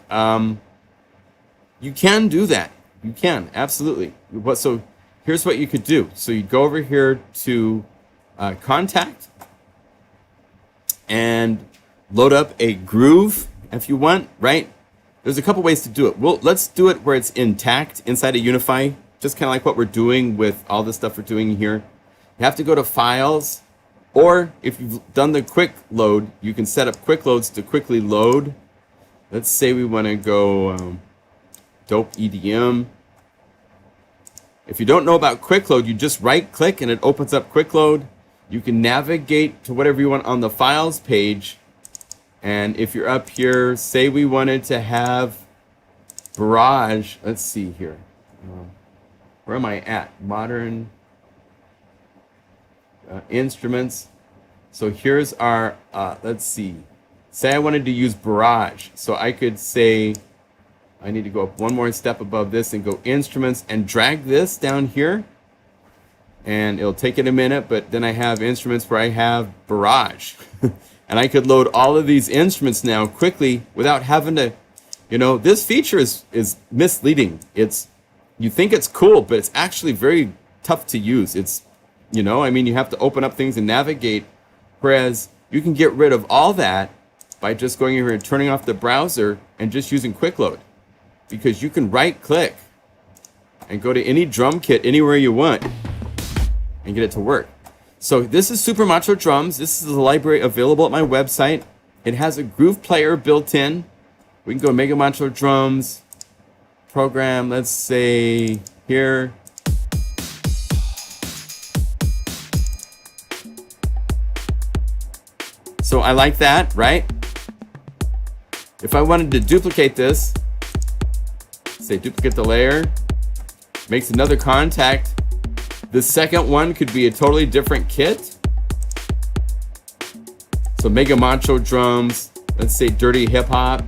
You can do that. You can, absolutely. So here's what you could do. So you go over here to Contact and load up a groove if you want, right? There's a couple ways to do it. Well, let's do it where it's intact inside of Unify, just kind of like what we're doing with all the stuff we're doing here. You have to go to Files, or if you've done the quick load, you can set up quick loads to quickly load. Let's say we want to go Dope EDM. If you don't know about quick load, you just right click and it opens up quick load. You can navigate to whatever you want on the Files page. And if you're up here, say we wanted to have Barrage. Let's see here. Where am I at? Modern instruments. So here's our, let's see. Say I wanted to use Barrage. So I could say, I need to go up one more step above this and go Instruments and drag this down here. And it'll take it a minute, but then I have instruments where I have Barrage. And I could load all of these instruments now quickly without having to, this feature is misleading. You think it's cool, but it's actually very tough to use. It's, you have to open up things and navigate, whereas you can get rid of all that by just going over and turning off the browser and just using quick load, because you can right click and go to any drum kit anywhere you want and get it to work. So this is Super Macho Drums. This is the library available at my website. It has a groove player built in. We can go Mega Macho Drums, program, let's say here. So I like that, right? If I wanted to duplicate this, say duplicate the layer, makes another contact. The second one could be a totally different kit. So Mega Macho Drums, let's say Dirty Hip Hop.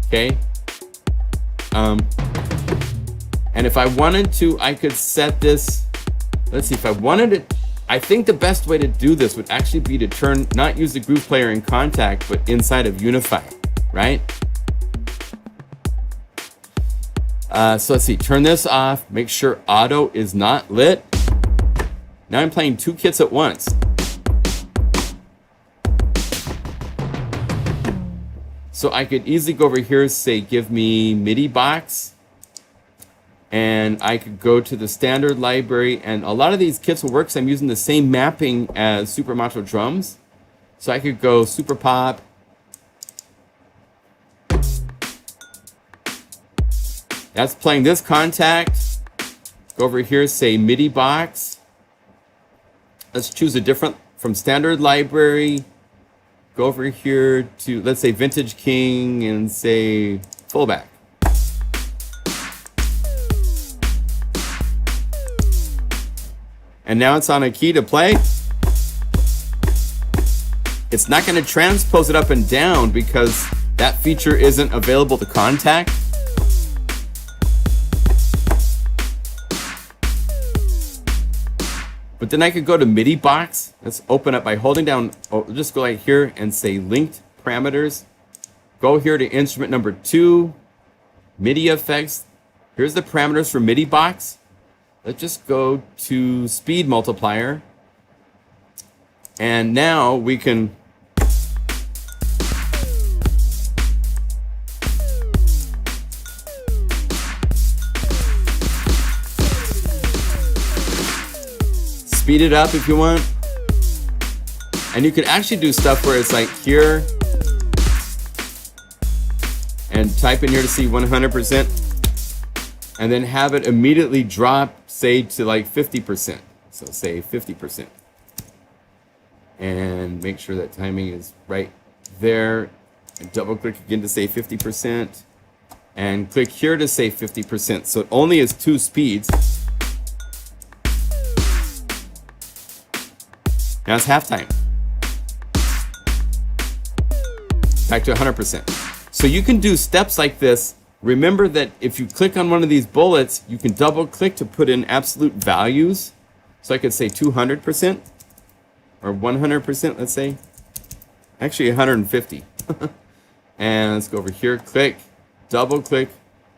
Okay. And if I wanted to, I could set this. Let's see, if I wanted it, I think the best way to do this would actually be to not use the groove player in Contact, but inside of Unify, right? So let's see, turn this off, make sure auto is not lit. Now I'm playing two kits at once. So I could easily go over here, say, give me MIDI box. And I could go to the standard library, and a lot of these kits will work because I'm using the same mapping as Super Macho Drums. So I could go Super Pop. That's playing this contact. Go over here, say MIDI box. Let's choose a different from standard library. Go over here to, let's say Vintage King and say fullback. And now it's on a key to play. It's not going to transpose it up and down because that feature isn't available to Contact. But then I could go to MIDI box. Let's open up by holding down, just go right here and say linked parameters. Go here to instrument number 2, MIDI effects. Here's the parameters for MIDI box. Let's just go to speed multiplier. And now we can speed it up if you want. And you can actually do stuff where it's like here and type in here to see 100% and then have it immediately drop, say, to like 50%. So say 50%. And make sure that timing is right there. And double click again to say 50%. And click here to say 50%. So it only is 2 speeds. Now it's halftime. Back to 100%. So you can do steps like this remember that if you click on one of these bullets, you can double click to put in absolute values. So I could say 200% or 100%, let's say. Actually 150. And let's go over here, click, double click,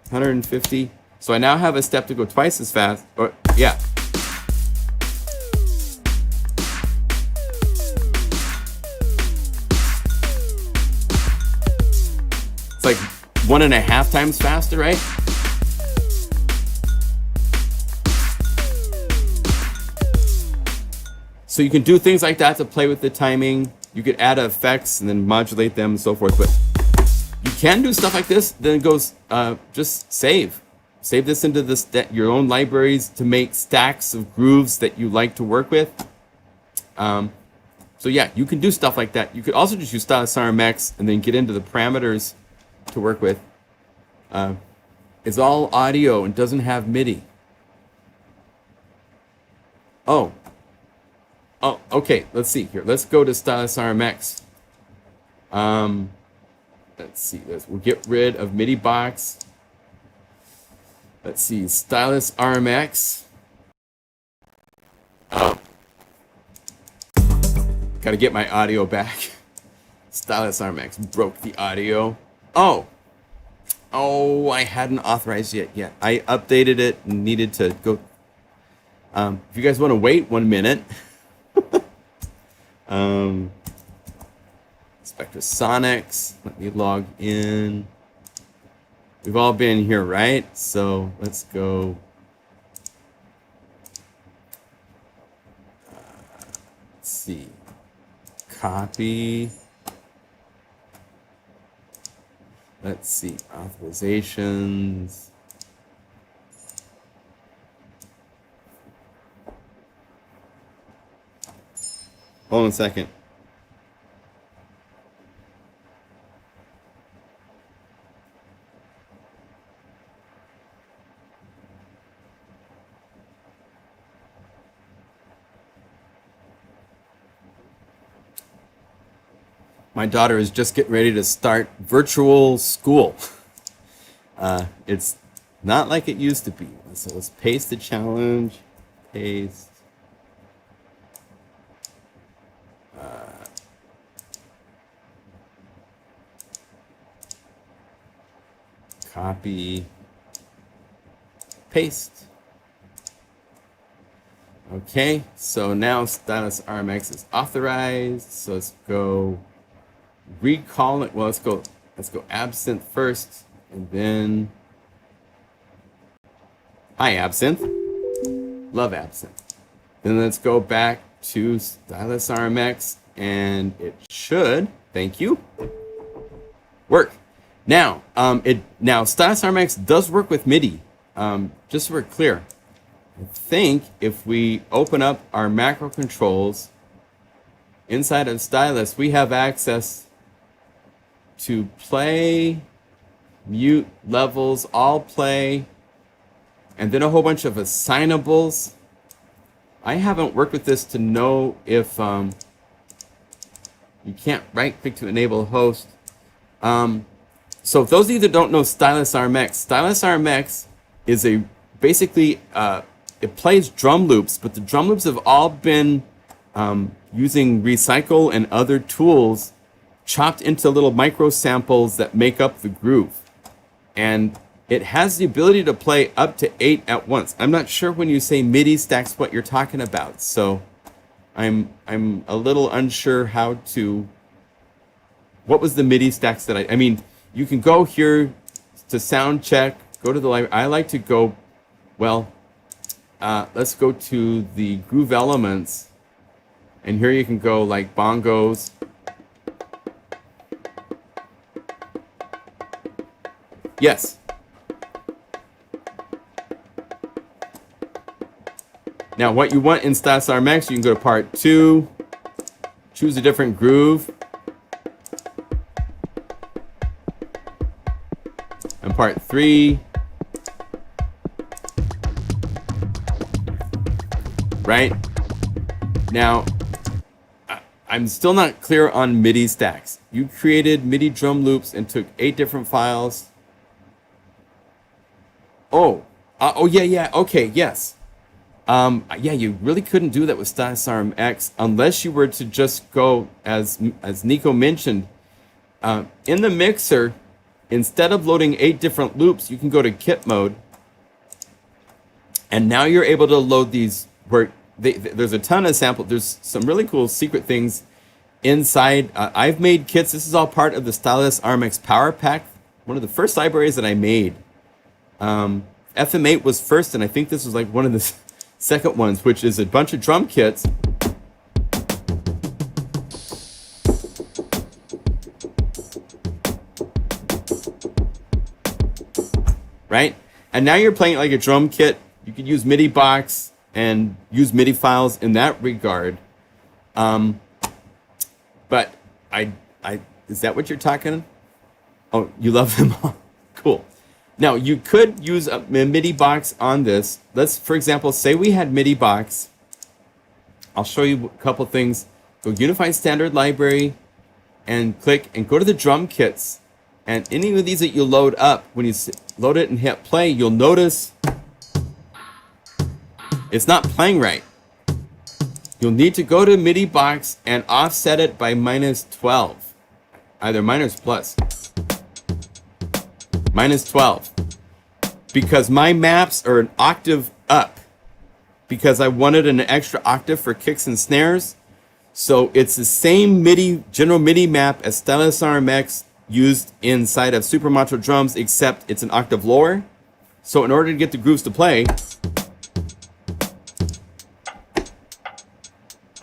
150. So I now have a step to go twice as fast. Or yeah. It's like 1.5 times faster, right? So you can do things like that to play with the timing. You could add effects and then modulate them and so forth. But you can do stuff like this. Then it goes, just save. Save this into your own libraries to make stacks of grooves that you like to work with. So yeah, you can do stuff like that. You could also just use Stylus RMX and then get into the parameters to work with. It's all audio and doesn't have MIDI. Oh, okay. Let's see here. Let's go to Stylus RMX. Let's see. We'll get rid of MIDI box. Let's see. Stylus RMX. Got to get my audio back. Stylus RMX broke the audio. Oh, I hadn't authorized it yet. I updated it and needed to go. If you guys want to wait 1 minute. TetraSonics. Let me log in. We've all been here, right? So let's go. Let's see. Copy. Let's see. Authorizations. Hold on a second. My daughter is just getting ready to start virtual school. It's not like it used to be. So let's paste the challenge. Paste. Copy. Paste. Okay, so now Stylus RMX is authorized. So let's go recall it. Well, let's go Absinthe first, and then hi Absinthe. Love Absinthe. Then let's go back to Stylus RMX, and it should, thank you, work. Now, Stylus RMX does work with MIDI. Just so we're clear, I think if we open up our macro controls inside of Stylus, we have access to play, mute, levels, all play, and then a whole bunch of assignables. I haven't worked with this to know if you can't right click to enable host. So if those of you that don't know Stylus RMX is basically it plays drum loops, but the drum loops have all been using Recycle and other tools chopped into little micro samples that make up the groove. And it has the ability to play up to 8 at once. I'm not sure when you say MIDI stacks what you're talking about. So I'm a little unsure how to, what was the MIDI stacks that I mean, you can go here to sound check, go to the library. I like to go, well, let's go to the groove elements. And here you can go like bongos. Yes. Now what you want in Stylus RMX, you can go to part 2, choose a different groove. And part 3. Right? Now, I'm still not clear on MIDI stacks. You created MIDI drum loops and took 8 different files Oh yeah, okay, yes. Yeah, you really couldn't do that with Stylus RMX unless you were to just go, as Nico mentioned, in the mixer, instead of loading 8 different loops, you can go to kit mode, and now you're able to load these where there's a ton of samples. There's some really cool secret things inside. I've made kits. This is all part of the Stylus RMX Power Pack, one of the first libraries that I made. FM8 was first, and I think this was like one of the second ones, which is a bunch of drum kits. Right? And now you're playing it like a drum kit. You could use MIDI box and use MIDI files in that regard. But is that what you're talking? Oh, you love them all. Cool. Now, you could use a MIDI box on this. Let's, for example, say we had MIDI box. I'll show you a couple things. Go Unified Standard Library and click and go to the drum kits. And any of these that you load up, when you load it and hit play, you'll notice it's not playing right. You'll need to go to MIDI box and offset it by -12. Either minus plus. -12. Because my maps are an octave up. Because I wanted an extra octave for kicks and snares. So it's the same MIDI, general MIDI map as Stylus RMX used inside of Super Macho drums, except it's an octave lower. So in order to get the grooves to play,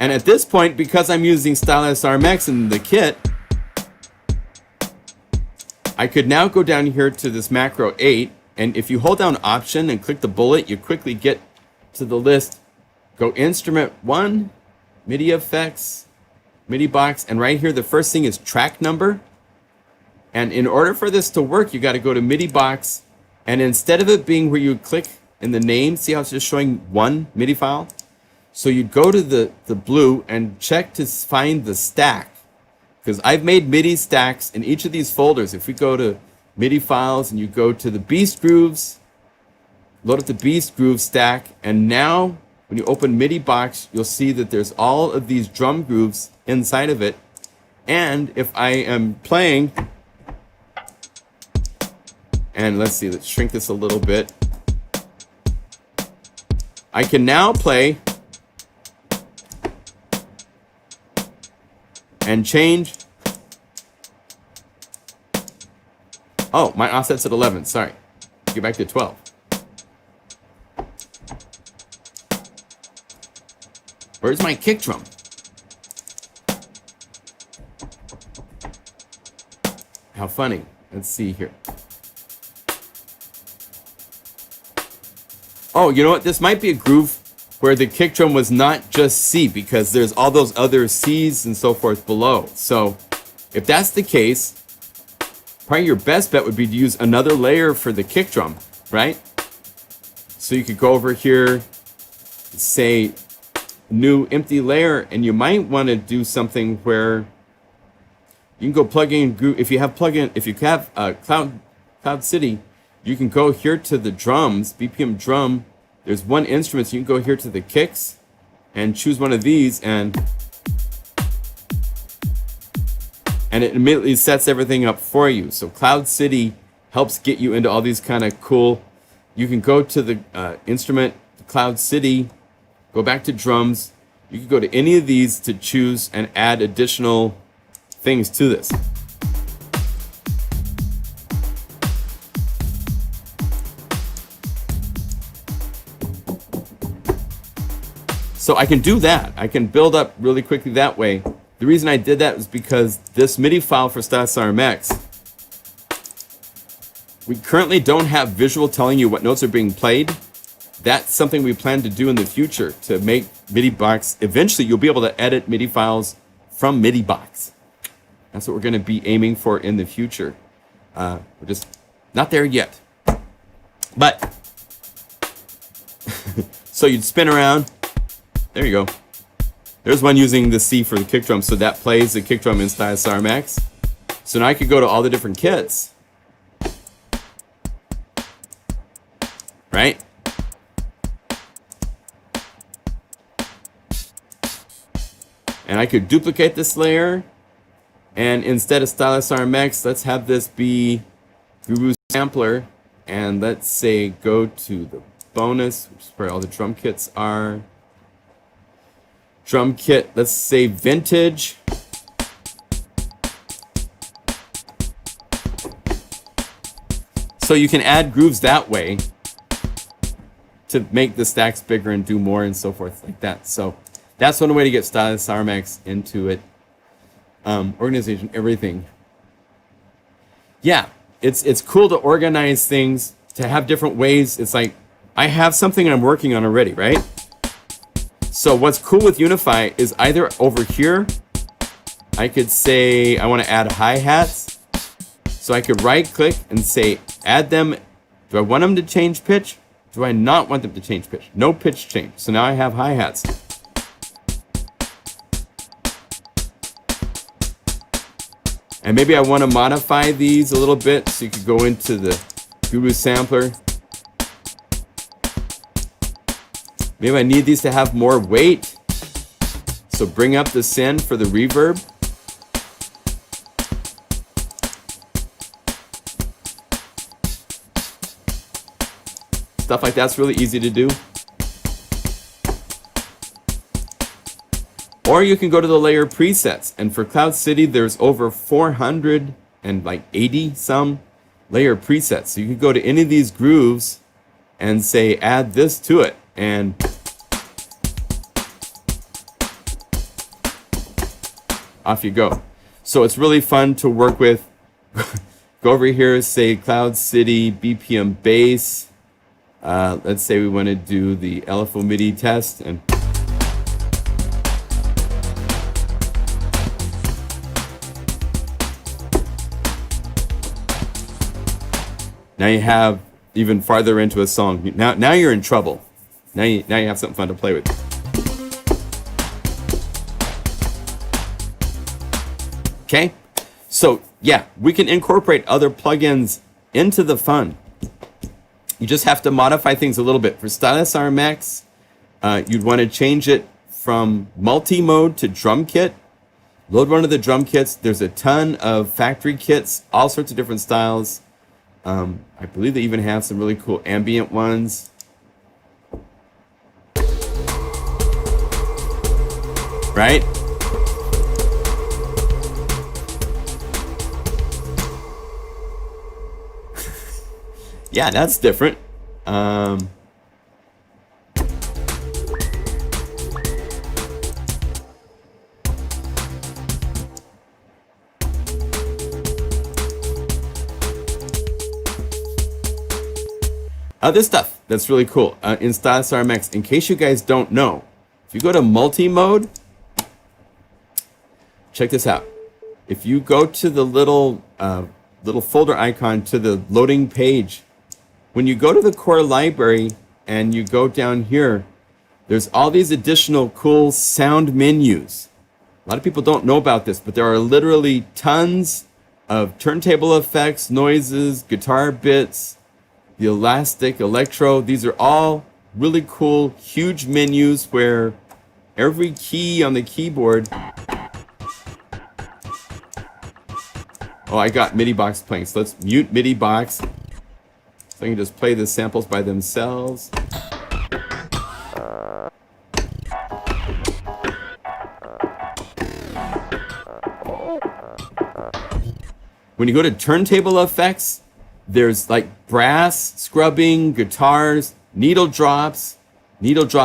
and at this point, because I'm using Stylus RMX in the kit, I could now go down here to this macro 8, and if you hold down Option and click the bullet, you quickly get to the list. Go Instrument 1, MIDI Effects, MIDI Box, and right here the first thing is track number. And in order for this to work, you got to go to MIDI box, and instead of it being where you click in the name, see how it's just showing one MIDI file? So you'd go to the blue and check to find the stack, because I've made MIDI stacks in each of these folders. If we go to MIDI files and you go to the Beast Grooves, load up the Beast Groove stack, and now when you open MIDI box, you'll see that there's all of these drum grooves inside of it. And if I am playing, and let's see, let's shrink this a little bit. I can now play and change. Oh, my offset's at 11, sorry. Get back to 12. Where's my kick drum? How funny. Let's see here. Oh, you know what? This might be a groove where the kick drum was not just C, because there's all those other C's and so forth below. So if that's the case, probably your best bet would be to use another layer for the kick drum, right? So you could go over here, say new empty layer, and you might want to do something where you can go plug in groove. If you have Cloud City, you can go here to the drums, BPM drum. There's one instrument, so you can go here to the kicks and choose one of these, and it immediately sets everything up for you. So Cloud City helps get you into all these kind of cool. You can go to the instrument, Cloud City, go back to drums. You can go to any of these to choose and add additional things to this. So I can do that. I can build up really quickly that way. The reason I did that was because this MIDI file for Stylus RMX, we currently don't have visual telling you what notes are being played. That's something we plan to do in the future to make MIDI box. Eventually, you'll be able to edit MIDI files from MIDI box. That's what we're going to be aiming for in the future. We're just not there yet. But, so you'd spin around. There you go. There's one using the C for the kick drum, so that plays the kick drum in Stylus RMX. So now I could go to all the different kits right? And I could duplicate this layer, and instead of Stylus RMX, let's have this be Guru Sampler, and let's say go to the bonus, which is where all the drum kits are. Drum kit, let's say vintage. So you can add grooves that way to make the stacks bigger and do more and so forth like that. So that's one way to get Stylus RMX into it. Organization, everything. Yeah, it's cool to organize things, to have different ways. It's like, I have something I'm working on already, right? So what's cool with Unify is either over here, I could say I want to add hi-hats. So I could right click and say, add them. Do I want them to change pitch? Do I not want them to change pitch? No pitch change. So now I have hi-hats. And maybe I want to modify these a little bit, so you could go into the Guru Sampler. Maybe I need these to have more weight, so bring up the send for the reverb. Stuff like that's really easy to do. Or you can go to the layer presets, and for Cloud City, there's over 480 some layer presets. So you can go to any of these grooves and say, add this to it, and off you go. So it's really fun to work with. Go over here, say Cloud City, BPM bass. Let's say we want to do the LFO MIDI test, and now you have even farther into a song. Now you're in trouble. Now you have something fun to play with. Okay, so yeah, we can incorporate other plugins into the fun. You just have to modify things a little bit. For Stylus RMX, you'd want to change it from multi-mode to drum kit. Load one of the drum kits. There's a ton of factory kits, all sorts of different styles. I believe they even have some really cool ambient ones. Right? Yeah, that's different. Other stuff that's really cool in Stylus RMX, in case you guys don't know, if you go to multi-mode, check this out. If you go to the little folder icon to the loading page, when you go to the core library and you go down here, there's all these additional cool sound menus. A lot of people don't know about this, but there are literally tons of turntable effects, noises, guitar bits, the elastic, electro. These are all really cool, huge menus where every key on the keyboard. Oh, I got MIDI box playing, so let's mute MIDI box. So I can just play the samples by themselves. When you go to turntable effects, there's like brass scrubbing, guitars, needle drop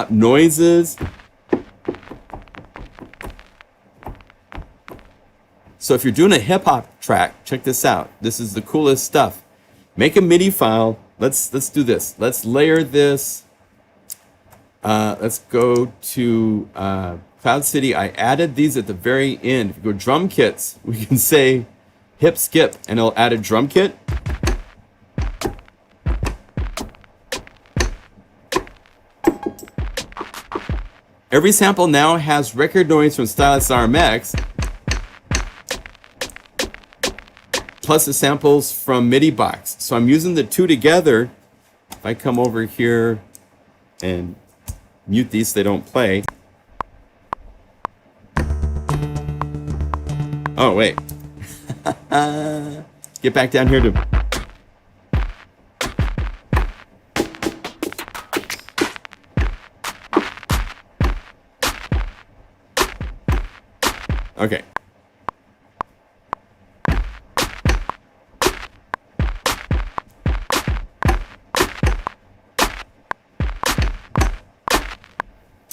noises. So if you're doing a hip hop track, check this out. This is the coolest stuff. Make a MIDI file. Let's do this. Let's layer this. Let's go to Cloud City. I added these at the very end. If you go drum kits, we can say hip skip, and it'll add a drum kit. Every sample now has record noise from Stylus RMX, plus the samples from MIDI box. So I'm using the two together. If If I come over here and mute these so they don't play. Oh, wait. Get back down here to... Okay.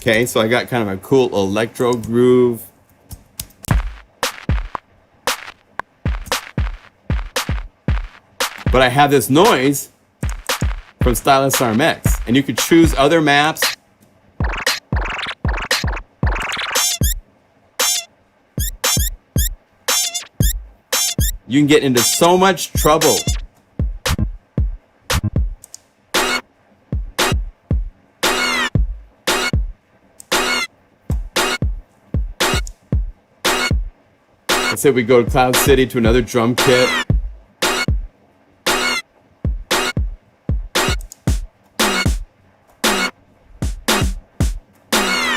Okay, so I got kind of a cool electro groove. But I have this noise from Stylus RMX, and you could choose other maps. You can get into so much trouble. Let's say we go to Cloud City to another drum kit.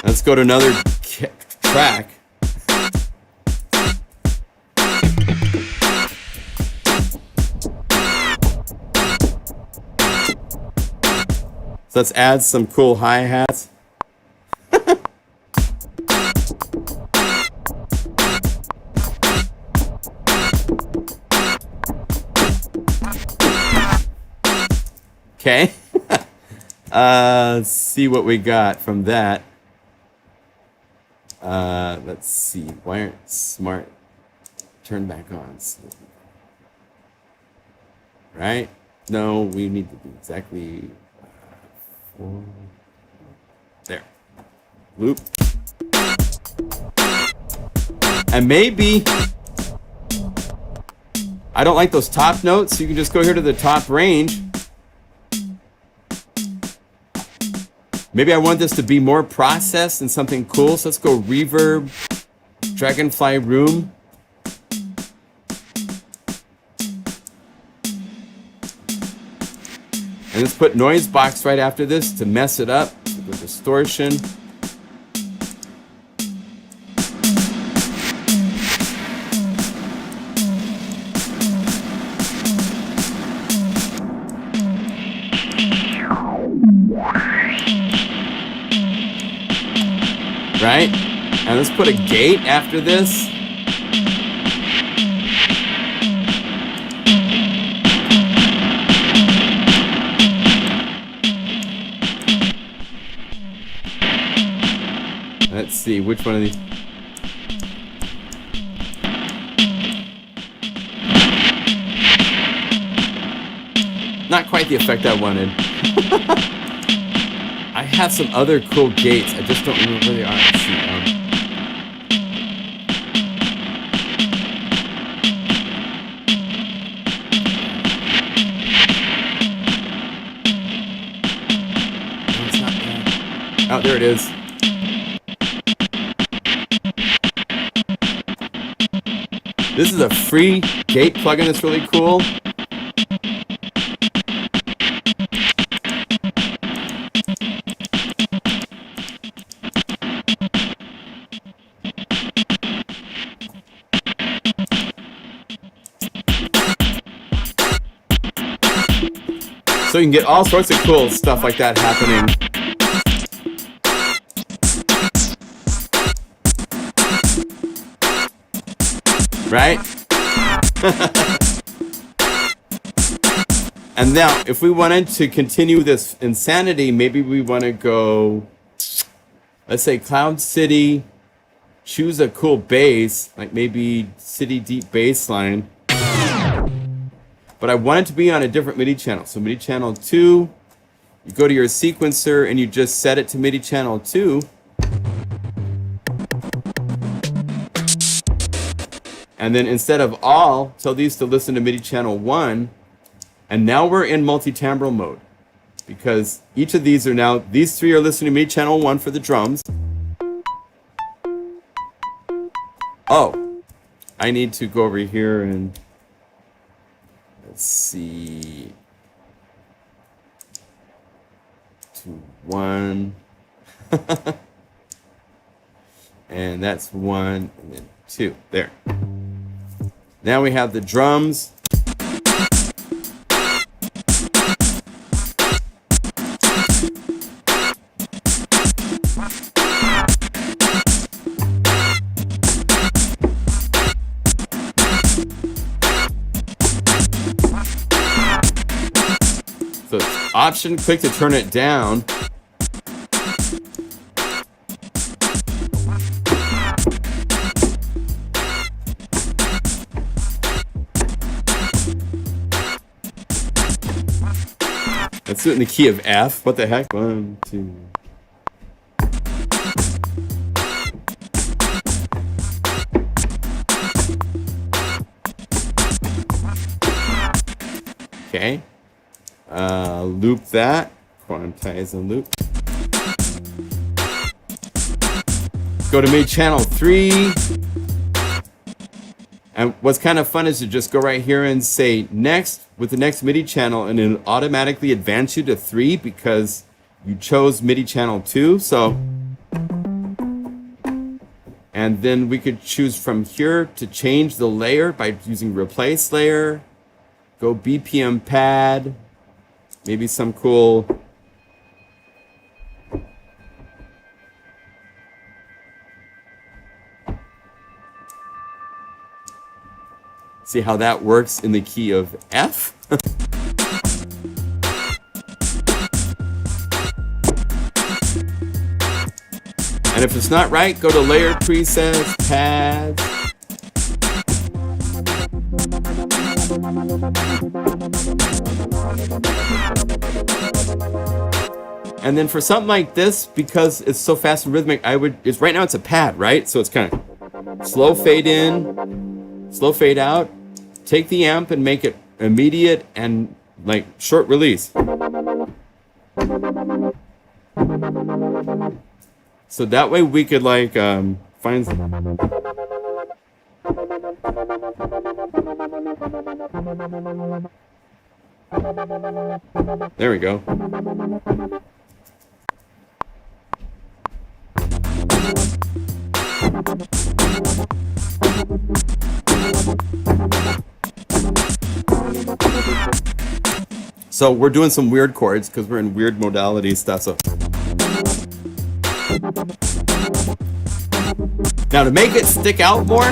Let's go to another track. So let's add some cool hi-hats. Okay. Let's see what we got from that. Let's see. Why aren't smart turn back on? Right? No, we need to be exactly 4. There. Loop. And maybe I don't like those top notes, so you can just go here to the top range. Maybe I want this to be more processed and something cool. So let's go reverb, Dragonfly Room. And let's put noise box right after this to mess it up with distortion. Right? And let's put a gate after this. Let's see, which one of these? Not quite the effect I wanted. I have some other cool gates. I just don't remember where they are. Let's see. No, it's not there. Oh, there it is. This is a free gate plugin that's really cool. So you can get all sorts of cool stuff like that happening. Right? And now, if we wanted to continue this insanity, maybe we want to go, let's say Cloud City, choose a cool bass, like maybe City Deep bass line. But I want it to be on a different MIDI channel. So MIDI channel 2, you go to your sequencer and you just set it to MIDI channel 2. And then instead of all, tell these to listen to MIDI channel 1. And now we're in multi-timbral mode. Because each of these are now, these 3 are listening to MIDI channel 1 for the drums. Oh, I need to go over here and let's see. that's 1. And that's 1, and then 2. There. Now we have the drums. So it's Option, click to turn it down. Let's do it in the key of F. What the heck? 1, 2. Okay. Loop that. Quantize and loop. Go to MIDI channel 3. And what's kind of fun is to just go right here and say next with the next MIDI channel, and it'll automatically advance you to 3 because you chose MIDI channel 2. So, and then we could choose from here to change the layer by using replace layer. Go BPM pad. Maybe some cool. See how that works in the key of F? And if it's not right, go to layer presets, pads. And then for something like this, because it's so fast and rhythmic, right now it's a pad, right? So it's kind of slow fade in, slow fade out. Take the amp and make it immediate and like short release. So that way we could like find. There we go. So we're doing some weird chords because we're in weird modality stuff. So now to make it stick out more,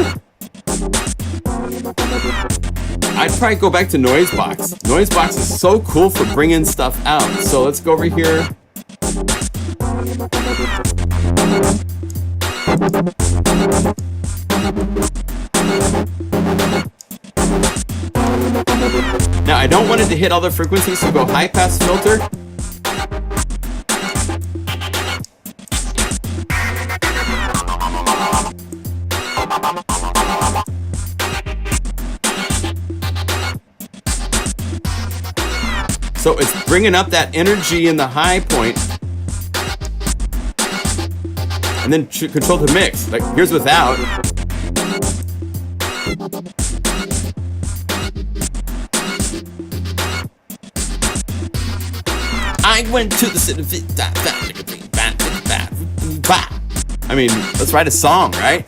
I'd probably go back to Noisebox. Noisebox is so cool for bringing stuff out. So let's go over here. Now I don't want it to hit all the frequencies, so go high pass filter. So it's bringing up that energy in the high point. And then control the mix. Like here's without. I went to the city. I mean, let's write a song, right?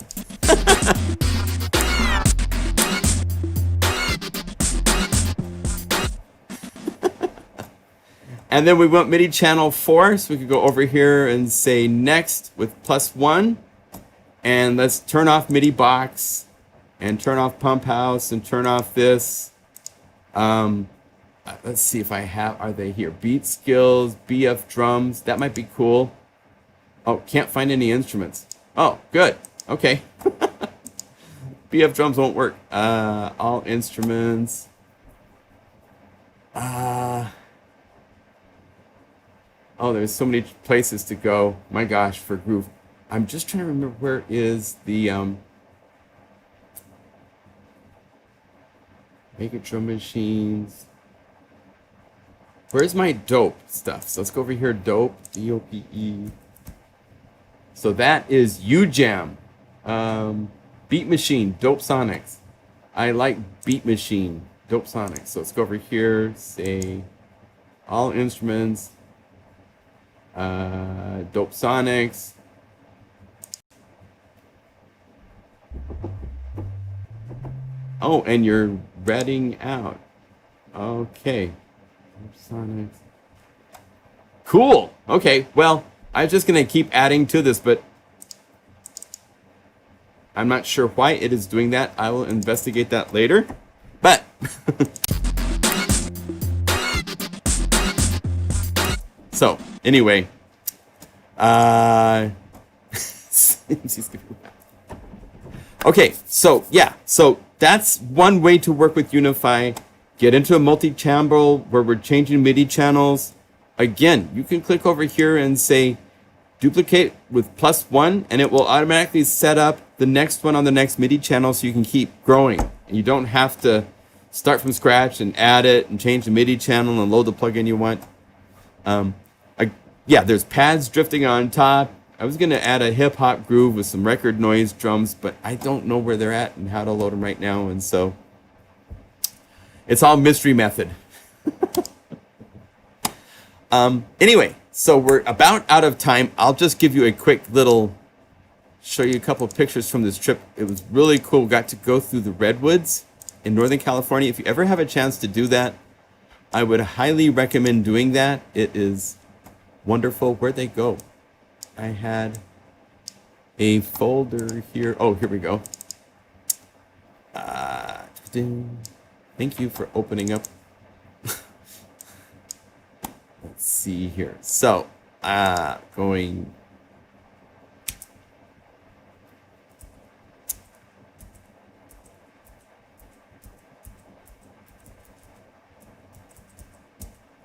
And then we want MIDI channel 4, so we could go over here and say next with +1. And let's turn off MIDI box and turn off pump house and turn off this. Let's see if I have, are they here? Beat skills, BF drums, that might be cool. Oh, can't find any instruments. Oh, good, okay. BF drums won't work. All instruments. Oh, there's so many places to go. My gosh, for groove. I'm just trying to remember where is the make it drum machines. Where's my dope stuff? So let's go over here, dope, D-O-P-E. So that is UJam. Beat Machine, TetraSonics. I like Beat Machine, TetraSonics. So let's go over here, say all instruments. TetraSonics. Oh, and you're reading out. Okay. TetraSonics. Cool. Okay, well, I'm just going to keep adding to this, but I'm not sure why it is doing that. I will investigate that later. But so anyway, okay, so yeah, so that's one way to work with Unify. Get into a multi-channel where we're changing MIDI channels. Again, you can click over here and say duplicate with +1, and it will automatically set up the next one on the next MIDI channel so you can keep growing. And you don't have to start from scratch and add it and change the MIDI channel and load the plugin you want. Yeah, there's pads drifting on top. I was going to add a hip-hop groove with some record noise drums, but I don't know where they're at and how to load them right now. And so it's all mystery method. Anyway, so we're about out of time. I'll just give you a quick little, show you a couple of pictures from this trip. It was really cool. We got to go through the redwoods in Northern California. If you ever have a chance to do that, I would highly recommend doing that. It is wonderful. Where'd they go? I had a folder here. Oh, here we go. Thank you for opening up. Let's see here. So, going.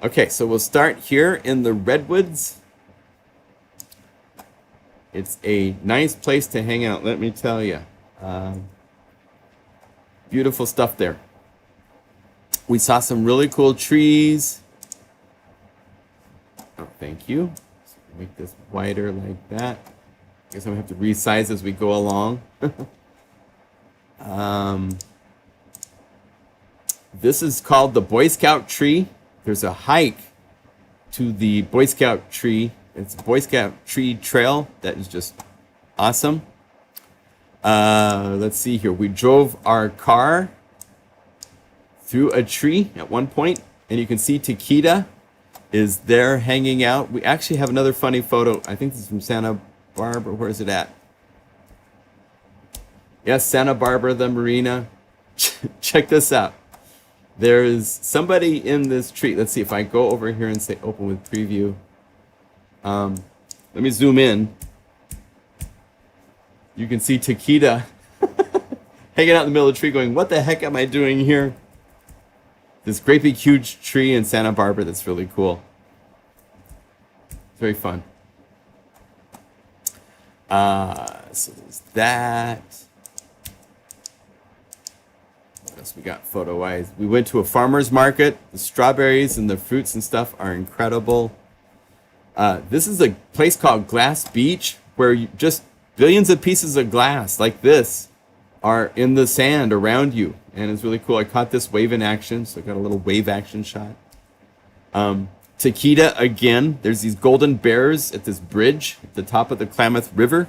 Okay, so we'll start here in the redwoods. It's a nice place to hang out, let me tell you. Beautiful stuff there. We saw some really cool trees. Oh, thank you. So make this wider like that. I guess I'm gonna have to resize as we go along. This is called the Boy Scout tree. There's a hike to the Boy Scout tree. It's a Boy Scout tree trail that is just awesome. Let's see here. We drove our car through a tree at one point, and you can see Taquita is there hanging out. We actually have another funny photo. I think this is from Santa Barbara. Where is it at? Yes, Santa Barbara, the marina. Check this out. There's somebody in this tree. Let's see if I go over here and say open with preview. Let me zoom in. You can see Taquita hanging out in the middle of the tree going, what the heck am I doing here? This great big huge tree in Santa Barbara that's really cool. It's very fun. So there's that. What else we got photo-wise? We went to a farmer's market. The strawberries and the fruits and stuff are incredible. This is a place called Glass Beach where you just billions of pieces of glass like this are in the sand around you. And it's really cool. I caught this wave in action, so I got a little wave action shot. Taquita again. There's these golden bears at this bridge at the top of the Klamath River.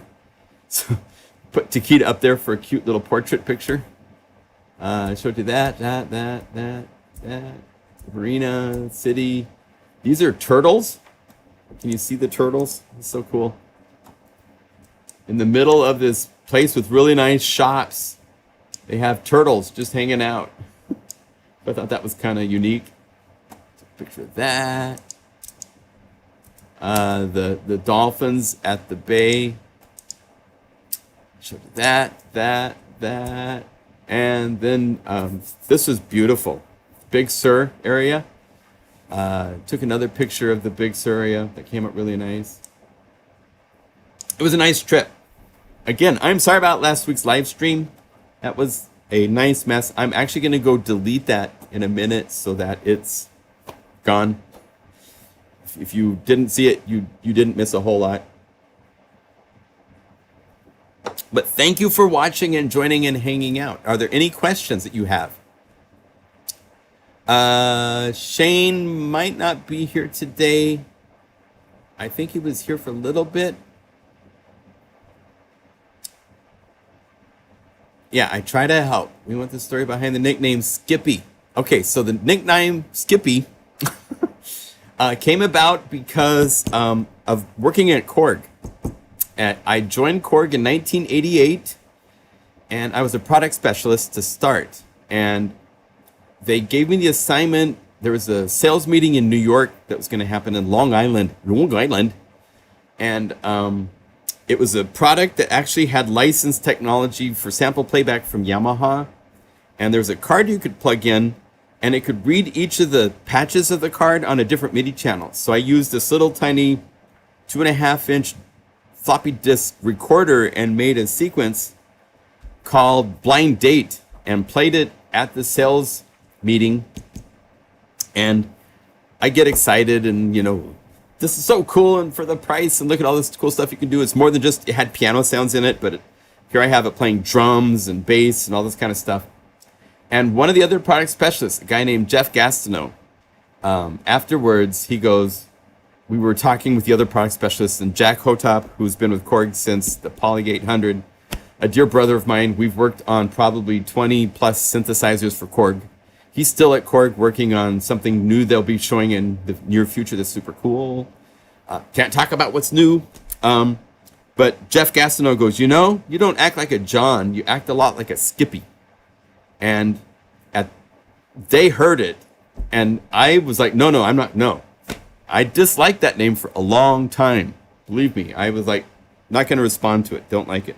So put Taquita up there for a cute little portrait picture. I showed you that. Marina, city. These are turtles. Can you see the turtles? It's so cool. In the middle of this place with really nice shops, they have turtles just hanging out. I thought that was kind of unique. Picture of that. The dolphins at the bay. Showed that. And then this was beautiful. Big Sur area. Took another picture of the Big Sur area that came up really nice. It was a nice trip. Again, I'm sorry about last week's live stream. That was a nice mess. I'm actually going to go delete that in a minute so that it's gone. If you didn't see it, you didn't miss a whole lot. But thank you for watching and joining and hanging out. Are there any questions that you have? Shane might not be here today. I think he was here for a little bit. Yeah, I try to help. We want the story behind the nickname Skippy. Okay, so the nickname Skippy came about because of working at Korg. I joined Korg in 1988, and I was a product specialist to start. And they gave me the assignment. There was a sales meeting in New York that was going to happen in Long Island. And it was a product that actually had licensed technology for sample playback from Yamaha. And there was a card you could plug in, and it could read each of the patches of the card on a different MIDI channel. So I used this little tiny 2.5-inch floppy disk recorder and made a sequence called Blind Date and played it at the sales meeting. And I get excited and, you know, this is so cool, and for the price, and look at all this cool stuff you can do. It's more than just, it had piano sounds in it, but here I have it playing drums and bass and all this kind of stuff. And one of the other product specialists, a guy named Jeff Gastineau, afterwards, he goes, we were talking with the other product specialists, and Jack Hotop, who's been with Korg since the Poly 800, a dear brother of mine. We've worked on probably 20 plus synthesizers for Korg. He's still at Korg working on something new they'll be showing in the near future that's super cool. Can't talk about what's new. But Jeff Gastineau goes, you know, you don't act like a John. You act a lot like a Skippy. And they heard it. And I was like, no, I'm not. No. I disliked that name for a long time. Believe me. I was like, not going to respond to it. Don't like it.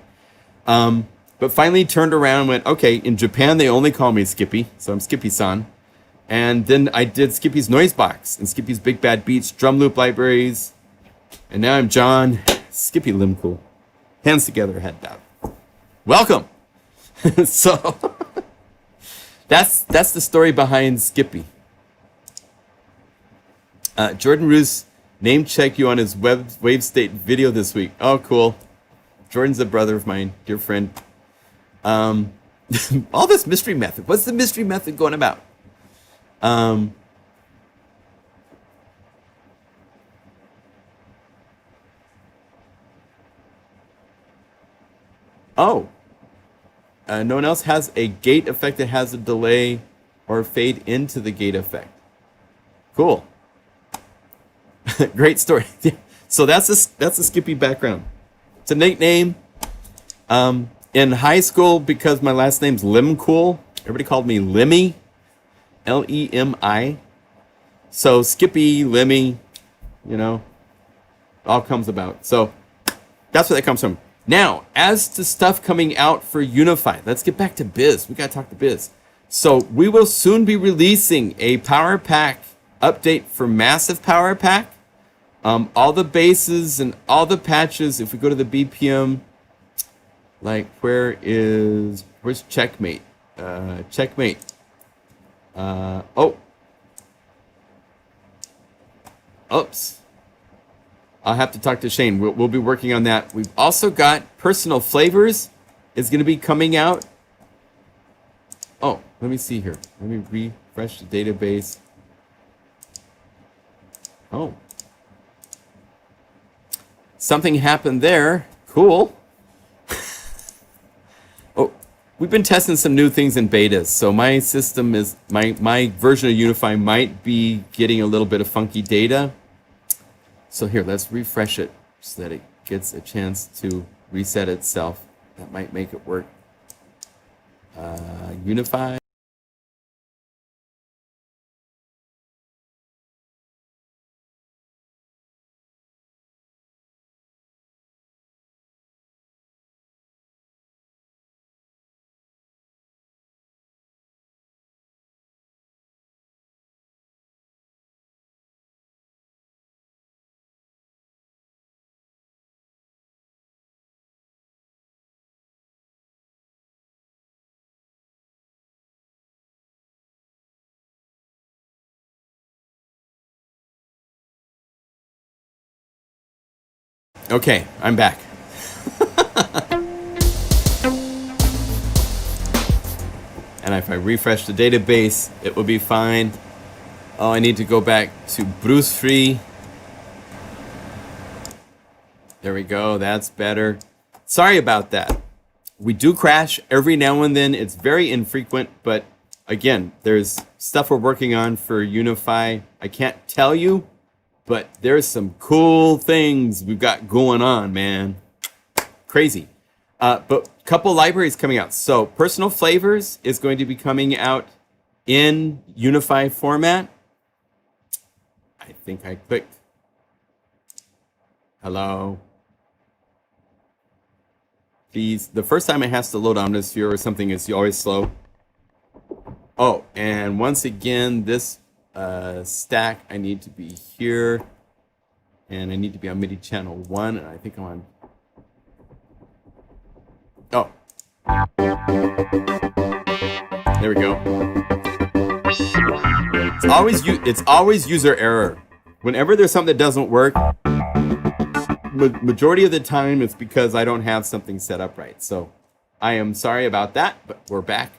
But finally turned around and went, okay, in Japan, they only call me Skippy. So I'm Skippy-san. And then I did Skippy's Noise Box and Skippy's Big Bad Beats, drum loop libraries. And now I'm John, Skippy Limcool. Hands together, head down. Welcome. So that's the story behind Skippy. Jordan Roos name checked you on his Wave State video this week. Oh, cool. Jordan's a brother of mine, dear friend. All this mystery method. What's the mystery method going about? No one else has a gate effect that has a delay or fade into the gate effect. Cool. Great story. So that's a Skippy background. It's a nickname. In high school, because my last name's Limcool, everybody called me Lemmy, Lemi. So Skippy, Lemmy, you know, all comes about. So that's where that comes from. Now, as to stuff coming out for Unify, let's get back to biz. We got to talk to biz. So we will soon be releasing a Power Pack update for Massive Power Pack. All the basses and all the patches, if we go to the BPM, like where's Checkmate? Checkmate. Oops. I'll have to talk to Shane. We'll be working on that. We've also got Personal Flavors is going to be coming out. Oh, let me see here. Let me refresh the database. Oh. Something happened there. Cool. Oh, we've been testing some new things in betas. So my system is, my version of Unify might be getting a little bit of funky data. So here, let's refresh it so that it gets a chance to reset itself. That might make it work. Unify. Okay, I'm back. And if I refresh the database, it will be fine. Oh, I need to go back to Bruce Free. There we go. That's better. Sorry about that. We do crash every now and then. It's very infrequent, but again, there's stuff we're working on for Unify. I can't tell you, but there's some cool things we've got going on, man. Crazy. But a couple libraries coming out. So Personal Flavors is going to be coming out in Unify format. I think I clicked. Hello. Please. The first time it has to load Omnisphere or something is always slow. Oh, and once again, this stack, I need to be here. And I need to be on MIDI channel 1. And I think I'm on... Oh. There we go. It's always user error. Whenever there's something that doesn't work, majority of the time it's because I don't have something set up right. So I am sorry about that, but we're back.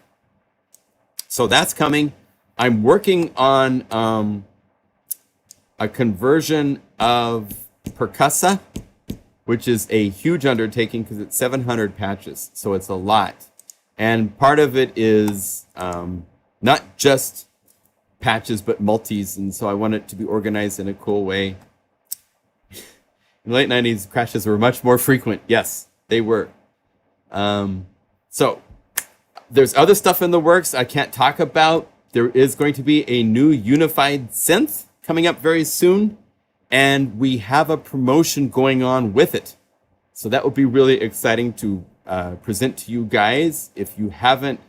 So that's coming. I'm working on a conversion of Percussa, which is a huge undertaking because it's 700 patches. So it's a lot. And part of it is not just patches, but multis. And so I want it to be organized in a cool way. In the late 90s, crashes were much more frequent. Yes, they were. So there's other stuff in the works I can't talk about. There is going to be a new unified synth coming up very soon. And we have a promotion going on with it. So that will be really exciting to present to you guys. If you haven't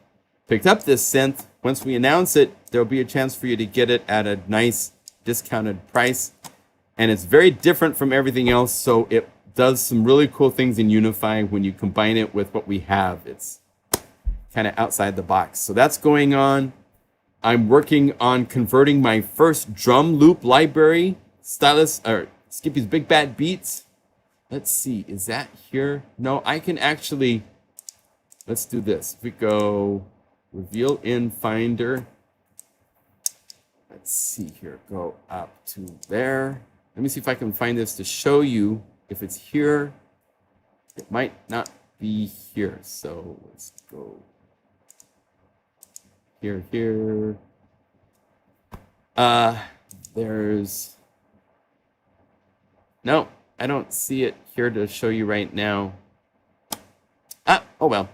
picked up this synth, once we announce it, there'll be a chance for you to get it at a nice discounted price. And it's very different from everything else, so it does some really cool things in Unify when you combine it with what we have. It's kind of outside the box. So that's going on. I'm working on converting my first drum loop library, Skippy's Big Bad Beats. Let's see, is that here? No, I can actually, let's do this. If we go Reveal in Finder. Let's see here, go up to there. Let me see if I can find this to show you if it's here. It might not be here. So let's go here. There's, no, I don't see it here to show you right now. Oh well.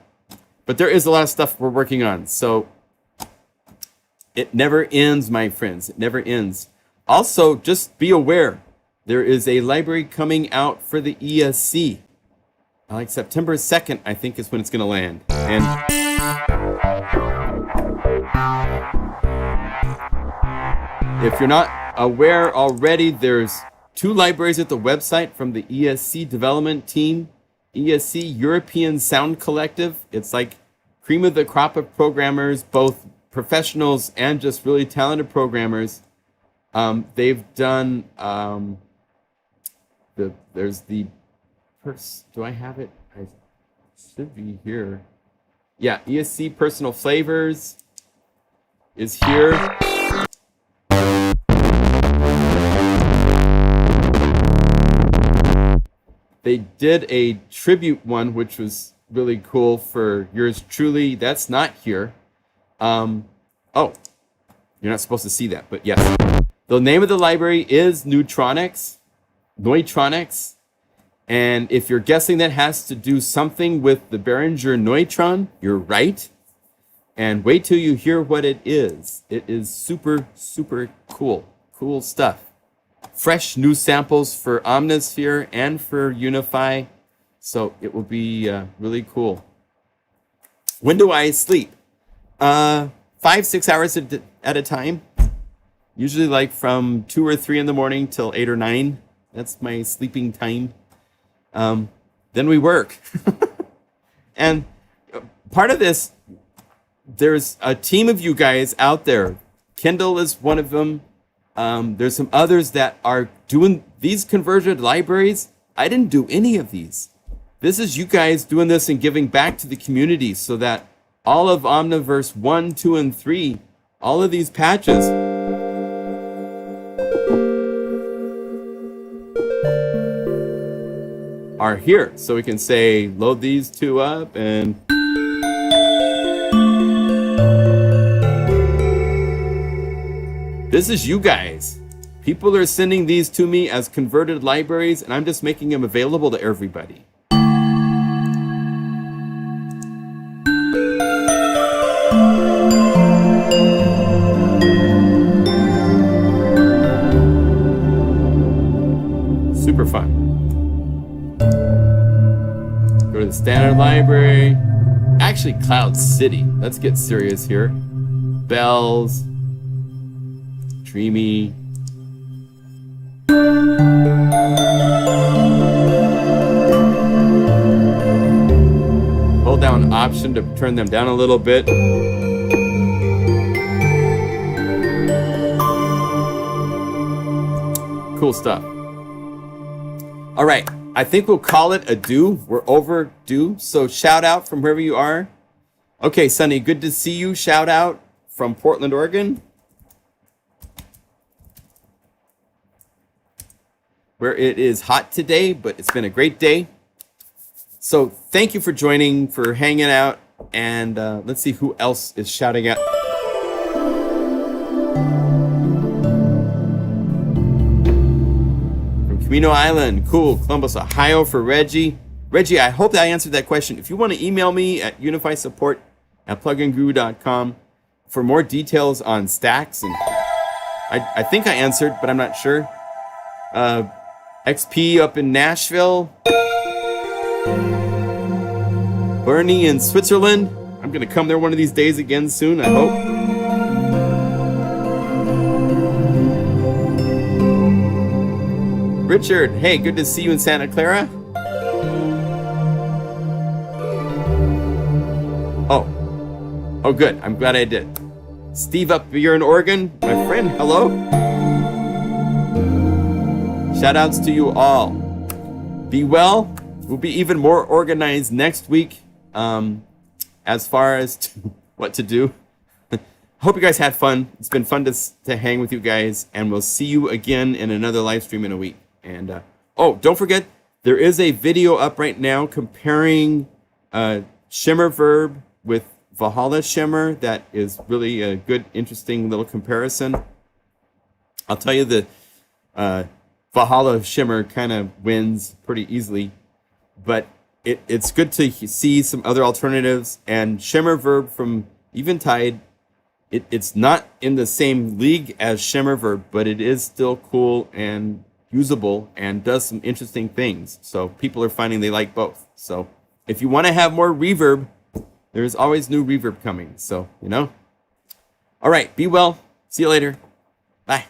But there is a lot of stuff we're working on. So it never ends, my friends. It never ends. Also, just be aware, there is a library coming out for the ESC. Like September 2nd, I think is when it's going to land. And if you're not aware already, there's 2 libraries at the website from the ESC development team. ESC, European Sound Collective. It's like cream of the crop of programmers, both professionals and just really talented programmers. They've done, there's the, do I have it? I should be here. Yeah, ESC Personal Flavors is here. They did a tribute one, which was really cool for yours truly. That's not here. Oh, you're not supposed to see that, but yes. The name of the library is Neutronics. And if you're guessing that has to do something with the Behringer Neutron, you're right. And wait till you hear what it is. It is super, super cool. Cool stuff. Fresh new samples for Omnisphere and for Unify. So it will be really cool. When do I sleep? 5-6 hours at a time. Usually like from 2 or 3 in the morning till 8 or 9. That's my sleeping time. Then we work. And part of this, there's a team of you guys out there. Kendall is one of them. There's some others that are doing these conversion libraries. I didn't do any of these. This is you guys doing this and giving back to the community so that all of Omniverse 1, 2, and 3, all of these patches are here. So we can say, load these two up and... This is you guys. People are sending these to me as converted libraries, and I'm just making them available to everybody. Super fun. Go to the standard library. Actually, Cloud City. Let's get serious here. Bells. Dreamy. Hold down Option to turn them down a little bit. Cool stuff. All right, I think we'll call it a do. We're overdue. So shout out from wherever you are. Okay, Sunny, good to see you. Shout out from Portland, Oregon, where it is hot today, but it's been a great day. So thank you for joining, for hanging out, and let's see who else is shouting out. From Camino Island, cool. Columbus, Ohio for Reggie. Reggie, I hope that I answered that question. If you want to email me at unifysupport@pluginguru.com for more details on stacks, and I think I answered, but I'm not sure. XP up in Nashville. Bernie in Switzerland. I'm going to come there one of these days again soon, I hope. Richard, hey, good to see you in Santa Clara. Oh, good. I'm glad I did. Steve up here in Oregon, my friend, hello. Shout outs to you all. Be well. We'll be even more organized next week as far as what to do. Hope you guys had fun. It's been fun to hang with you guys, and we'll see you again in another live stream in a week. And oh, don't forget, there is a video up right now comparing ShimmerVerb with Valhalla Shimmer. That is really a good, interesting little comparison. I'll tell you the Valhalla Shimmer kind of wins pretty easily, but it's good to see some other alternatives. And ShimmerVerb from Eventide, it's not in the same league as ShimmerVerb, but it is still cool and usable and does some interesting things. So people are finding they like both. So if you want to have more reverb, there's always new reverb coming. So, you know. All right, be well. See you later. Bye.